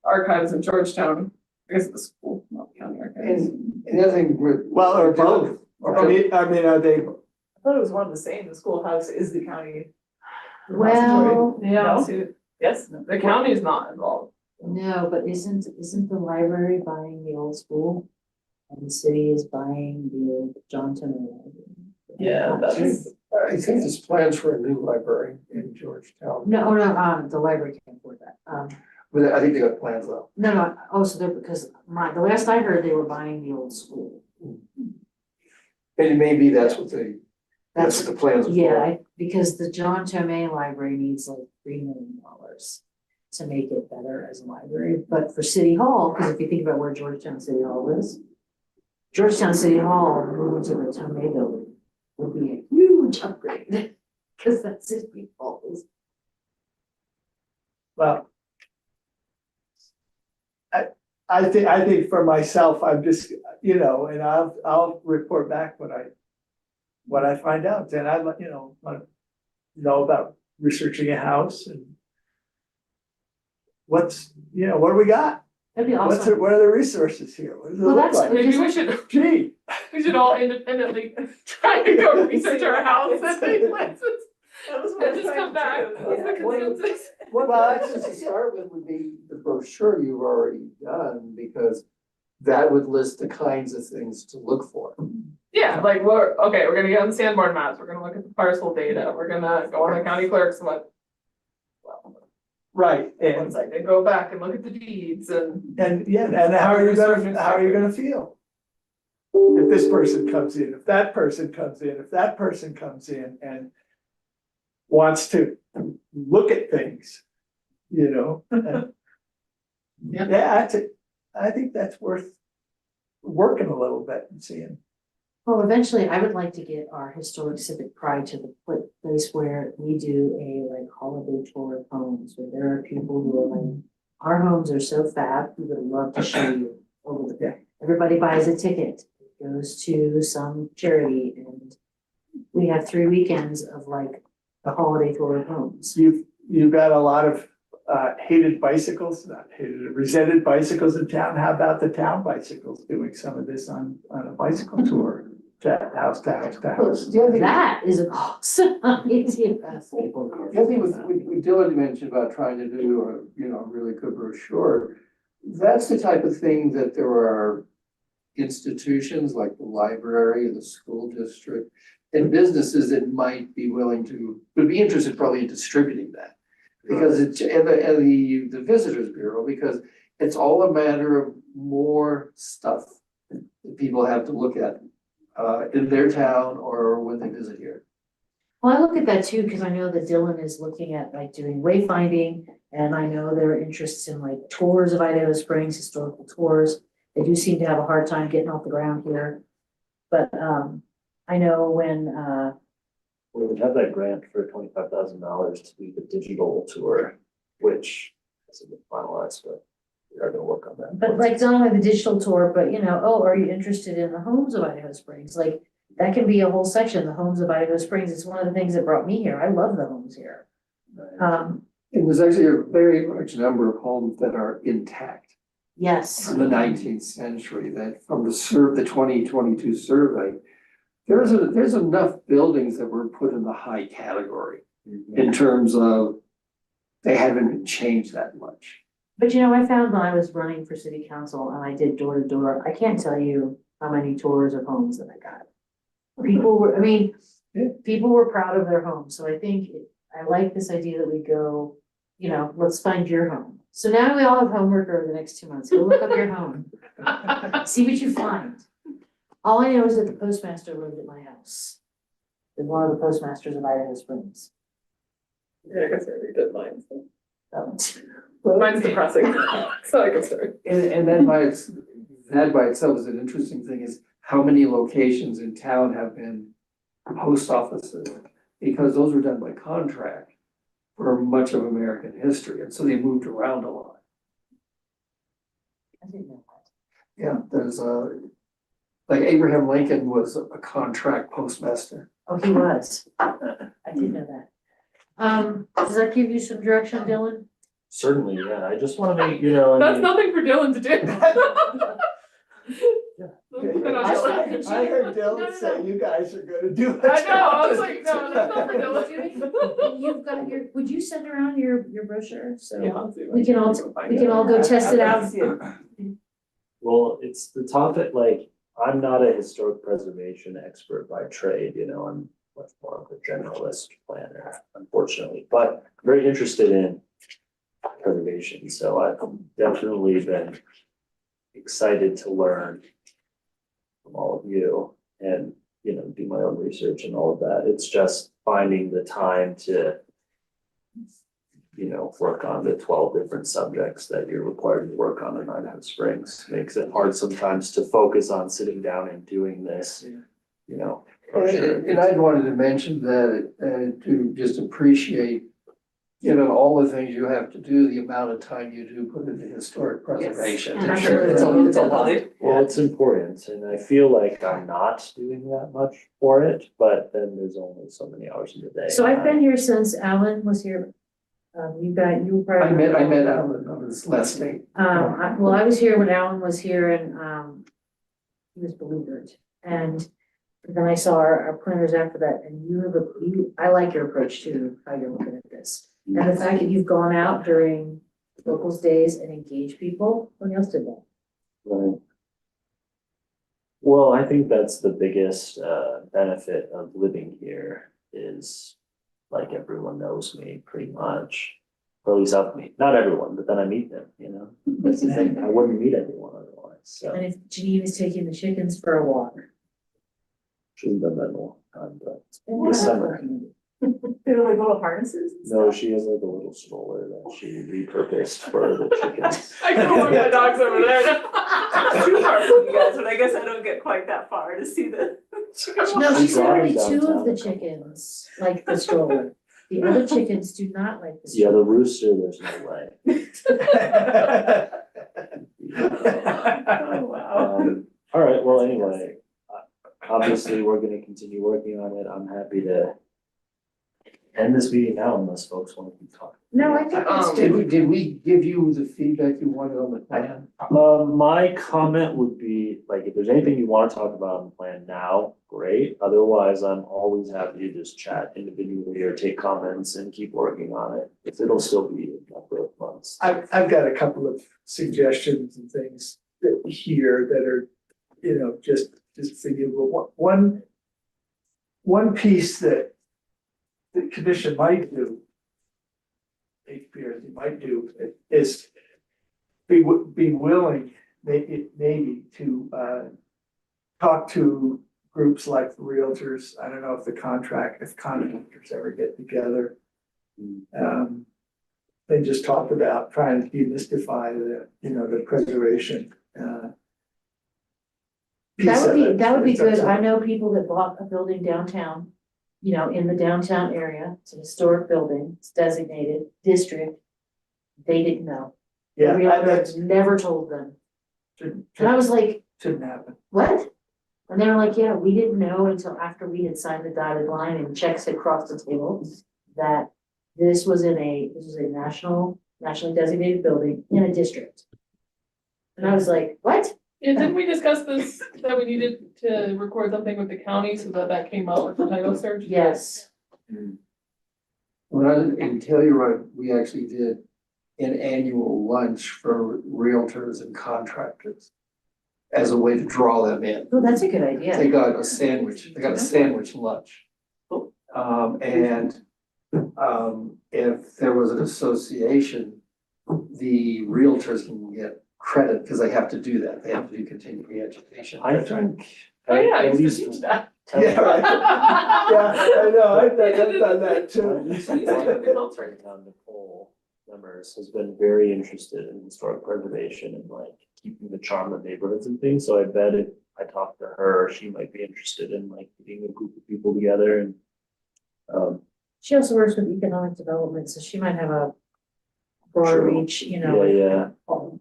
archives in Georgetown, I guess the school, not the county archives. And the other thing with. well, or both. I mean, are they, I thought it was one of the same. The schoolhouse is the county. Well, Yeah, No? see, Yes? the county's not involved. no, but isn't the library buying the old school? And the city is buying the old Johnson Library? Yeah, that's, I think there's plans for a new library in Georgetown, No, the library can't afford that. but I think they got plans though. No, oh, so they're, because the last I heard, they were buying the old school. And maybe that's what that's what the plans are for. Yeah, because the John Tomei Library needs like $3 million to make it better as a library, but for City Hall, because if you think about where Georgetown City Hall is, Georgetown City Hall moving to the Tomei building would be a huge upgrade, because that's City Hall is. well. I think for myself, I'm just, you know, and I'll report back what I find out, and I'd like, you know, want to know about researching a house and what's, you know, what do we got? That'd be awesome. What are the resources here? What does it Well, look that's- like? maybe we should all independently try to go research our house and these places. That was what And I'm just come back trying to with do. the consensus. Well, actually, to start with would be the brochure you've already done, because that would list the kinds of things to look for. Yeah, like, we're gonna get on the Sanborn maps, we're gonna look at the parcel data, we're gonna go on the county clerk's web. Well, Right, and website, and go back and look at the deeds and. yeah, and how are you gonna feel? If this person comes in, if that person comes in, if that person comes in and wants to look at things, you know? and- Yeah, I think that's worth working a little bit and seeing. Well, eventually, I would like to get our historic civic pride to the place where we do a like holiday tour of homes, where there are people who are like, our homes are so fab, we would love to show you over there. Everybody buys a ticket, it goes to some charity, and we have 3 weekends of like the holiday tour of homes. You've got a lot of hated bicycles, not hated, resented bicycles in town. How about the town bicycles doing some of this on a bicycle tour? House to house to house. The other thing, That is an awesome idea. the other thing with Dylan mentioned about trying to do a, you know, really good brochure, that's the type of thing that there are institutions like the library, the school district, and businesses that might be willing to, would be interested probably in distributing that. Because it's, and the visitors bureau, because it's all a matter of more stuff that people have to look at in their town or when they visit here. Well, I look at that too, because I know that Dylan is looking at like doing wayfinding, and I know there are interests in like tours of Idaho Springs, historical tours. They do seem to have a hard time getting off the ground here. But I know when we would have that grant for $25,000 to do the digital tour, which hasn't been finalized, but we are gonna work on that. But like not only the digital tour, but you know, oh, are you interested in the homes of Idaho Springs? Like, that can be a whole section, the homes of Idaho Springs. It's one of the things that brought me here. I love the homes here. Um, And there's actually a very large number of homes that are intact yes. from the 19th century, that from the 2022 survey, there's enough buildings that were put in the high category in terms of they haven't been changed that much. But you know, I found when I was running for city council and I did door to door, I can't tell you how many tours of homes that I got. People were, I mean, people were proud of their homes, so I think, I like this idea that we go, you know, let's find your home. So now we all have homework over the next 2 months, go look up your home, see what you find. All I know is that the postmaster lived at my house. And one of the postmasters of Idaho Springs. Yeah, I guess I already did mine, so. So, Mine's depressing, so I can start. And that by itself is an interesting thing, is how many locations in town have been post offices? Because those were done by contract for much of American history, and so they moved around a lot. I didn't know that. Yeah, there's like Abraham Lincoln was a contract postmaster. Oh, he was. I did know that. Does that give you some direction, Dylan? Certainly, yeah, I just wanna make, you know, I That's mean, nothing for Dylan to do. Put on I Dylan. I heard Dylan say you guys are gonna do it. I know, I was like, no, that's not for Dylan. You've got your, would you send around your brochure, so Yeah, I'll see if I we can all, we can all go test it out? well, it's the topic, like, I'm not a historic preservation expert by trade, you know, I'm much more of a generalist planner, unfortunately, but very interested in preservation, so I've definitely been excited to learn from all of you and, you know, do my own research and all of that. It's just finding the time to, you know, work on the 12 different subjects that you're required to work on in Idaho Springs. Makes it hard sometimes to focus on sitting down and doing this, you know. for sure. And I wanted to mention that, to just appreciate, you know, all the things you have to do, the amount of time you do put into historic preservation. I'm It's sure. it's a lot. Well, it's important, and I feel like I'm not doing that much for it, but then there's only so many hours in the day. So I've been here since Alan was here. You were I probably. met Alan on his last day. Well, I was here when Alan was here and, he was beleaguered. And then I saw our planners after that, and I like your approach to how you're looking at this. And the fact that you've gone out during locals days and engaged people, nobody else did that. Right. Well, I think that's the biggest benefit of living here is like everyone knows me pretty much. Or at least not everyone, but then I meet them, you know, that's the thing, I wouldn't meet anyone otherwise, so. And if Janine is taking the chickens for a walk. Shouldn't have done that in a long time, but this summer, They were like little harnesses and no, stuff. she has like a little stroller that she repurposed for the chickens. I can look at the dogs over there now. Too far from you guys, but I guess I don't get quite that far to see the. No, She she said brought only them 2 of downtown. the chickens like the stroller. The other chickens do not like the Yeah, stroller. the rooster, there's no way. Oh, wow. All right, well, anyway, obviously, we're gonna continue working on it. I'm happy to end this meeting now unless folks want to keep talking. No, I think that's good. Did we give you the feedback you wanted on the plan? My comment would be, like, if there's anything you want to talk about on the plan now, great. Otherwise, I'm always happy to just chat individually or take comments and keep working on it. It'll still be a couple of months. I've got a couple of suggestions and things here that are, you know, just for you, but one piece that the commission might do, HPRC might do, is be willing, maybe to talk to groups like the realtors. I don't know if contractors ever get together. They just talk about trying to demystify the preservation. That would be good. I know people that bought a building downtown, you know, in the downtown area. It's a historic building. It's designated district. they didn't know. Yeah, The realtor never told them. And I was like, shouldn't happen. what? And they were like, yeah, we didn't know until after we had signed the dotted line and checks had crossed the table that this was a nationally designated building in a district. And I was like, what? Yeah, didn't we discuss this, that we needed to record something with the county so that that came out with the title search? Yes. When I was in Telluride, we actually did an annual lunch for realtors and contractors as a way to draw them in. Oh, that's a good idea. They got a sandwich lunch. If there was an association, the realtors can get credit because they have to do that. They have to do continuing education. I think. Oh, yeah, I at used to least teach that. Yeah, right. Yeah, I know, I've done that At too. least one of the adults right now, Nicole Lemers, has been very interested in historic preservation and like keeping the charm of neighborhoods and things. So I bet if I talked to her, she might be interested in like getting a group of people together and. She also works with economic development, so she might have a broader True. reach, you Yeah, know, yeah,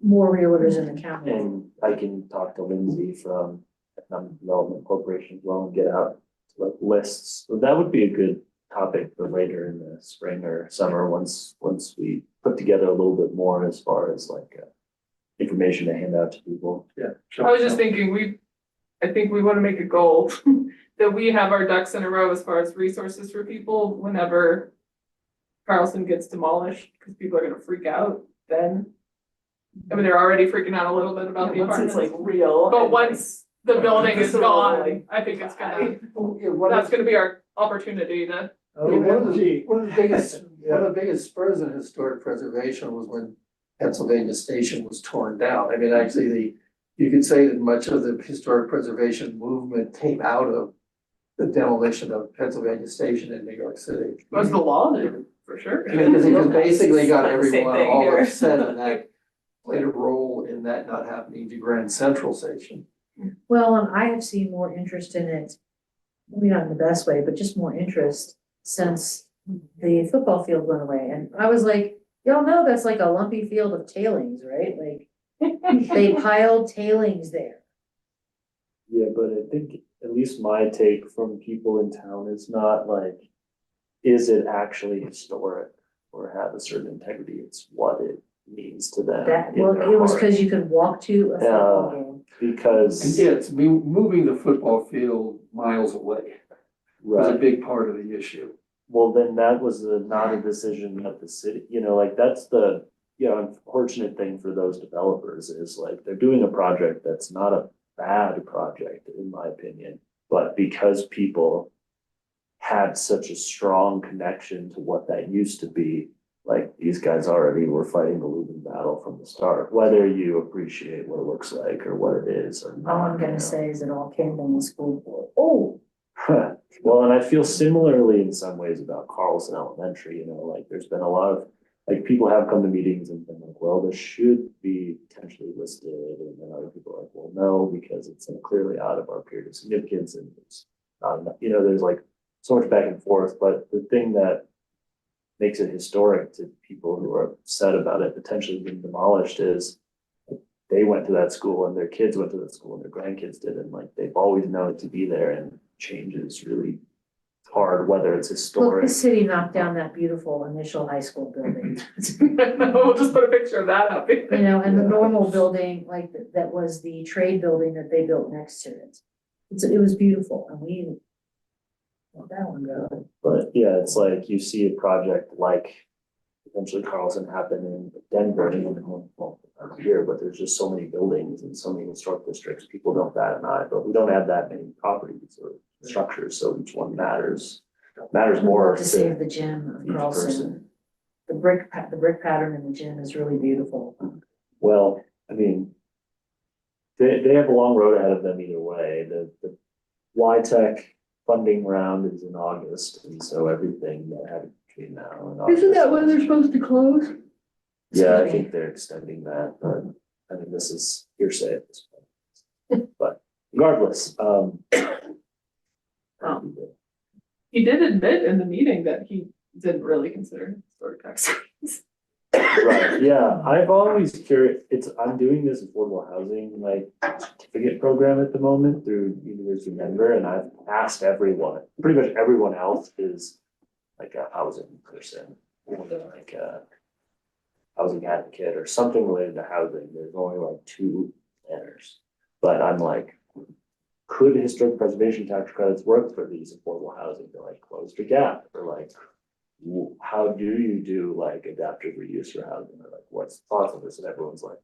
more realtors in the county. and I can talk to Lindsay from Economic Development Corporation as well and get out like lists. So that would be a good topic for later in the spring or summer, once we put together a little bit more as far as like information to hand out to people. Yeah. I was just thinking, I think we wanna make a goal that we have our ducks in a row as far as resources for people whenever Carlson gets demolished, because people are gonna freak out then. I mean, they're already freaking out a little bit about the Once it's apartments, like real. but and, once the building is visceral, gone, like, I think it's gonna, Yeah, one that's of, gonna be our opportunity to. OMG. one of the biggest spurs in historic preservation was when Pennsylvania Station was torn down. I mean, actually, you could say that much of the historic preservation movement came out of the demolition of Pennsylvania Station in New York City. Was the law there, for sure. Because it basically got Same everyone thing all here. upset, and that played a role in that not happening to Grand Central Station. Well, and I have seen more interest in it, maybe not in the best way, but just more interest since the football field went away. And I was like, y'all know that's like a lumpy field of tailings, right? Like, they piled tailings there. Yeah, but I think at least my take from people in town is not like, is it actually historic or have a certain integrity? It's what it means to them. That, in well, their it was heart. because you could walk to a football game. Because, Yeah, it's moving the football field miles away was a right, big part of the issue. well, then that was not a decision of the city, like that's the, unfortunate thing for those developers is like, they're doing a project that's not a bad project, in my opinion. But because people had such a strong connection to what that used to be, like these guys already were fighting the losing battle from the start, whether you appreciate what it looks like or what it is or not. All I'm gonna say is it all came from the school board. Oh, Well, and I feel similarly in some ways about Carlson Elementary, like there's been a lot of, like people have come to meetings and been like, well, this should be potentially listed. And then other people are like, well, no, because it's clearly out of our period of significance and it's not enough, there's like so much back and forth. But the thing that makes it historic to people who are upset about it potentially being demolished is they went to that school and their kids went to that school and their grandkids did, and like they've always known it to be there, and change is really hard, whether it's look, historic. the city knocked down that beautiful initial high school building. We'll just put a picture of that up. You know, and the normal building, like, that was the trade building that they built next to it. It was beautiful, and we let that one go. But yeah, it's like you see a project like potentially Carlson happen in Denver, well, here, but there's just so many buildings and so many historic districts, people don't bat an eye, but we don't have that many properties or structures, so each one matters more. To save the gym of each Carlson. person. The brick pattern in the gym is really beautiful. Well, I mean, they have a long road ahead of them either way. The Y-Tech funding round is in August, and so everything that happened between now and August. Isn't that when they're supposed to close? Yeah, I think they're extending that, but I mean, this is hearsay at this point. But regardless, He did admit in the meeting that he didn't really consider historic tax rates. Right, yeah, I've always curious, I'm doing this affordable housing, like, certificate program at the moment through University of Denver, and I've asked everyone, pretty much everyone else is like a housing person, or like a housing advocate or something related to housing. There's only like 2 answers. But I'm like, could historic preservation tax credits work for these affordable housing to like close the gap, or like, how do you do like adaptive reuse for housing, or like what's the thoughts of this? And everyone's like,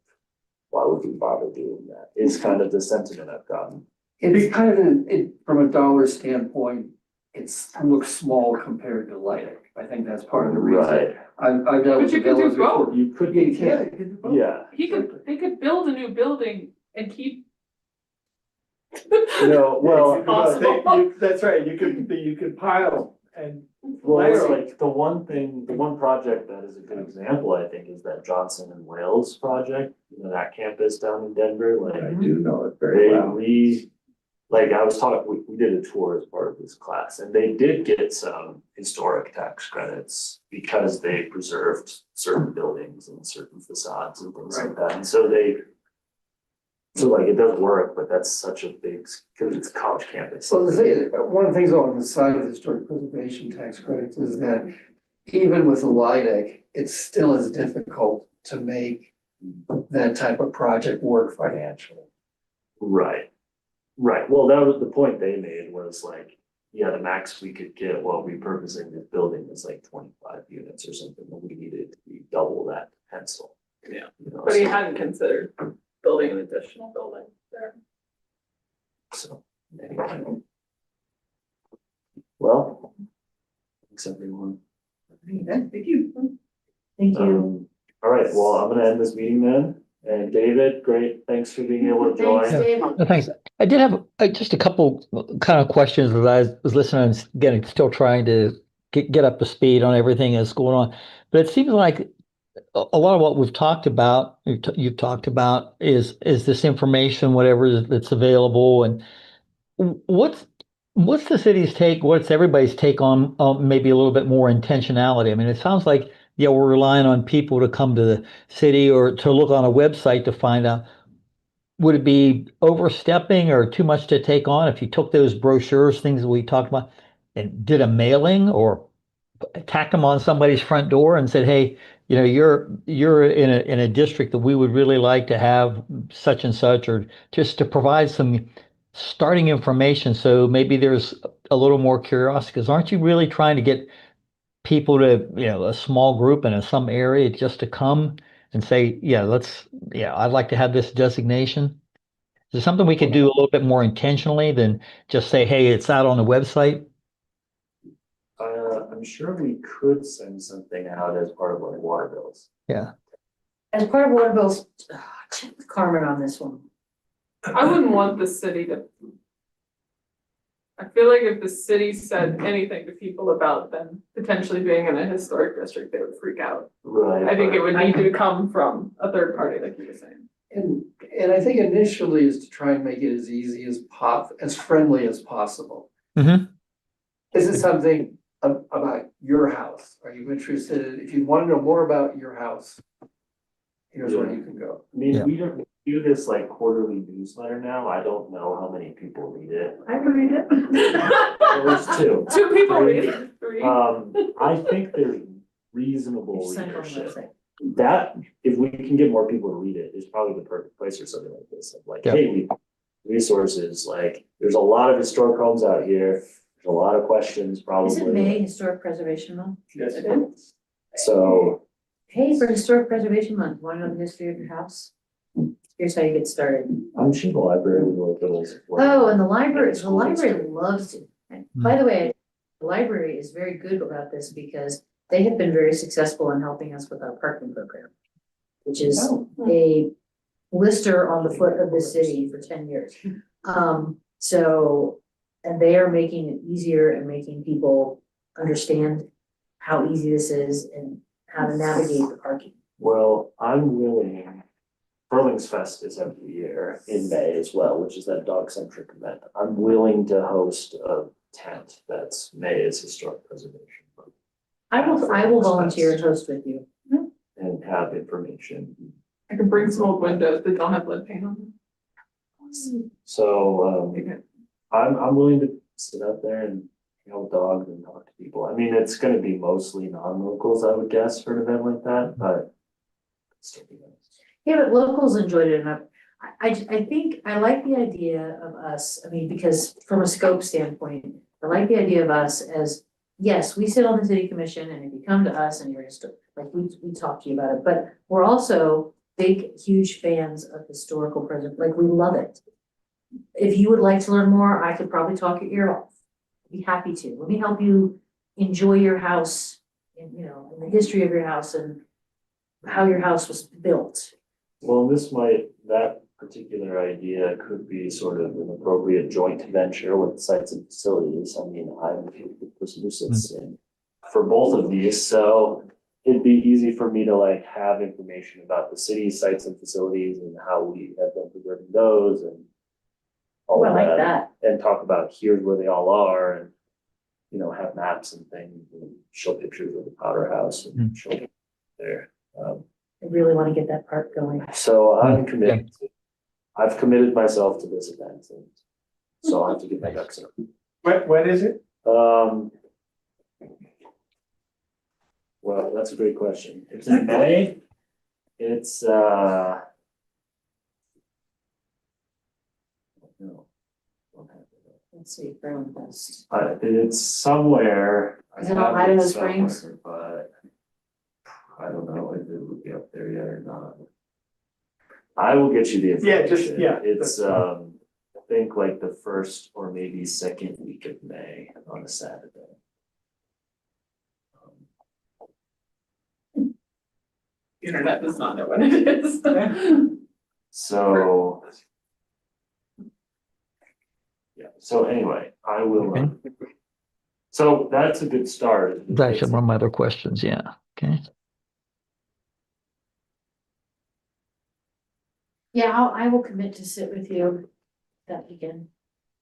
why would we bother doing that? Is kind of the sentiment I've gotten. It's kind of, from a dollar standpoint, it looks small compared to Lydic. I think that's part of the reason. Right, I've dealt But with you could do developers before. both. you could, You can do both. yeah, They could build a new building and keep. well, It's possible. That's right, you could pile and. well, it's like the one project that is a good example, I think, is that Johnson and Wales project, that campus down in Denver, I like. do know it very They well. like I was talking, we did a tour as part of this class, and they did get some historic tax credits because they preserved certain buildings and certain facades and things like that, and so like it does work, but that's such a big, because it's a college campus. So one of the things on the side of historic preservation tax credits is that even with the LIDIC, it still is difficult to make that type of project work financially. Right, well, that was the point they made, was like, yeah, the max we could get while repurposing this building is like 25 units or something, and we needed to be double that pencil. Yeah. You know, But he so- hadn't considered building an additional building there. So, anyway. Well, thanks everyone. Thank you. Thank you. All right, well, I'm gonna end this meeting then, and David, great, thanks for being able to join. Thanks, Dave. No, thanks. I did have just a couple kind of questions as I was listening and getting, still trying to get up to speed on everything that's going on. But it seems like a lot of what we've talked about, you've talked about is this information, whatever that's available, and what's the city's take? What's everybody's take on maybe a little bit more intentionality? I mean, it sounds like, yeah, we're relying on people to come to the city or to look on a website to find out. Would it be overstepping or too much to take on if you took those brochures, things that we talked about, and did a mailing or tacked them on somebody's front door and said, hey, you're in a district that we would really like to have such and such, or just to provide some starting information so maybe there's a little more curiosity, because aren't you really trying to get people to, a small group in some area just to come and say, I'd like to have this designation? Is there something we could do a little bit more intentionally than just say, hey, it's out on the website? I'm sure we could send something out as part of like water bills. Yeah. As part of water bills, check with Carmen on this one. I wouldn't want the city to. I feel like if the city said anything to people about them potentially being in a historic district, they would freak out. Right. I think it would need to come from a third party, like you were saying. And I think initially is to try and make it as easy as friendly as possible. Mm-hmm. This is something about your house. Are you interested, if you want to know more about your house, here's where you can go. I mean, Yeah. we don't do this like quarterly newsletter now. I don't know how many people read it. I can read it. There's 2. 2 people read it. 3. I think there's reasonable Just send it on the readership. website. That, if we can get more people to read it, is probably the perfect place for something like this. Like, Yeah. hey, resources, like, there's a lot of historic homes out here. There's a lot of questions, Is it probably. May Historic Preservation Month? Yes. So, Hey, for Historic Preservation Month, want to know the history of your house? Here's how you get started. I'm sure the library would look at those. Oh, and the library School history. loves it. And by the way, the library is very good about this because they have been very successful in helping us with our parking program, which is a blister on the foot of the city for 10 years. And they are making it easier and making people understand how easy this is and how to navigate the parking. Well, I'm willing, Burling's Fest is every year in May as well, which is that dog-centric event. I'm willing to host a tent that's May is historic preservation. I will volunteer and host with you. And have have information. I can bring some old windows that don't have lead paint on them. So, I'm willing to sit out there and with dogs and talk to people. I mean, it's gonna be mostly non-locals, I would guess, for an event like that, but. Still be nice. Yeah, but locals enjoyed it enough. I think, I like the idea of us, I mean, because from a scope standpoint, I like the idea of us as, yes, we sit on the city commission, and if you come to us and you're just, like, we talk to you about it, but we're also big, huge fans of historical present, like, we love it. If you would like to learn more, I could probably talk your ear off. I'd be happy to. Let me help you enjoy your house, and, and the history of your house and how your house was built. Well, that particular idea could be sort of an appropriate joint venture with sites and facilities. I mean, I'm the person who sits in for both of these, so it'd be easy for me to like have information about the city sites and facilities and how we have been preserving those and all I of like that. that. And talk about here's where they all are and, have maps and things and show pictures of the powder house and show there. I really want to get that part going. So I'm committed. I've committed myself to this event, and so I have to get my ducks in. When is it? Well, that's a great question. It's in May. It's no. Let's see, Berlin Fest. It's somewhere. Is it I on have Idaho somewhere, Springs? But I don't know if it would be up there yet or not. I will get you the information. It's I think like the first or maybe second week of May on a Saturday. Internet does not know what it is. So. Yeah, so anyway, I will. Okay. So that's a good start. That's actually one of my other questions, yeah, okay. Yeah, I will commit to sit with you that weekend.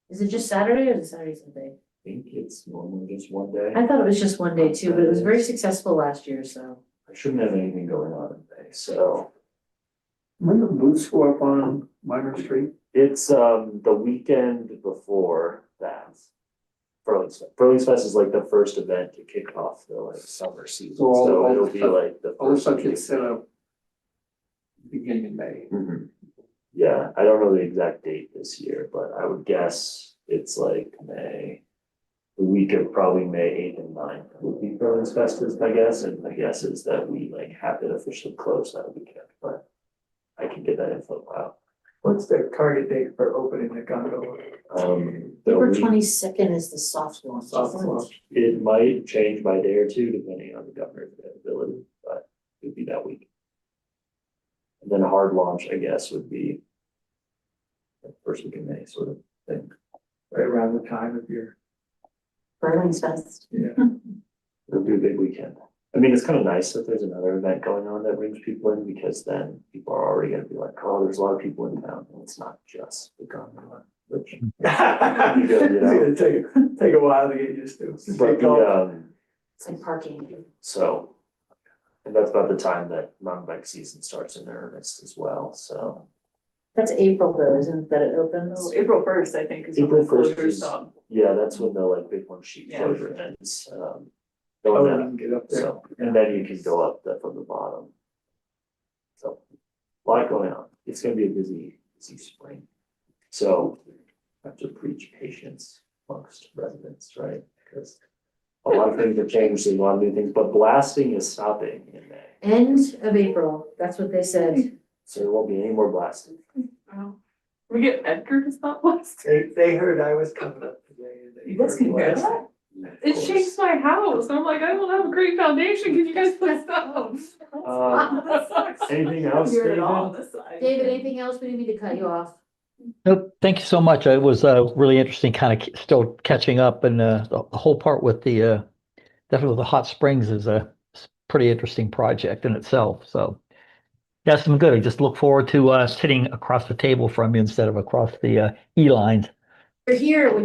Is it just Saturday or is it Saturday, Sunday? I think it's normally just one day. I thought it was just one day too, but it was very successful last year, so. I shouldn't have anything going on in May, so. When the booths go up on Minor Street? It's the weekend before that. Furley's Fest is like the first event to kick off the like summer season, So all- so all it'll the be stuff- like the All the first. stuff gets set up beginning in May. Mhm. Yeah, I don't know the exact date this year, but I would guess it's like May. The week of probably May 8th and 9th would be Furley's Fest is my guess, and my guess is that we like have it officially closed that weekend, but I can get that info out. What's the target date for opening the gondola? The April week- 22nd is the soft launch. Soft isn't it? launch. It might change by a day or two depending on the governor's availability, but it would be that week. And then a hard launch, I guess, would be the first week in May sort of thing. Right around the time of your, Berlin's Fest. It'll be a big weekend. I mean, it's kind of nice that there's another event going on that brings people in because then people are already gonna be like, oh, there's a lot of people in town and it's not just the gondola, which. it's gonna take a while to get used to. But It's like parking. so, and that's about the time that mountain bike season starts in earnest as well, so. That's April though, isn't it, that it opens? Oh, April 1st, I think, is when the April 1st closures is- stop. Yeah, that's when the like big one sheet Yeah. closure ends, Oh, going you down, can get up there. so, and then you can go up from the bottom. So, a lot going on, it's gonna be a busy spring, so I have to preach patience amongst residents, right? Because a lot of things have changed, there's a lot of new things, but blasting is stopping in May, End of April, that's what they said. so there won't be any more blasting. Wow. We get Edgar to stop us. They heard I was coming up today. And they You guys can hear that? Of It course. shakes my house. I'm like, I don't have a great foundation. Can you guys please stop? That sucks. Anything I else, hear it David? all on this side. David, anything else? We didn't mean to cut you off. Nope, thank you so much. It was really interesting, kind of still catching up, and the whole part with the definitely the hot springs is a pretty interesting project in itself. So that's been good. I just look forward to sitting across the table from you instead of across the E lines. You're here, which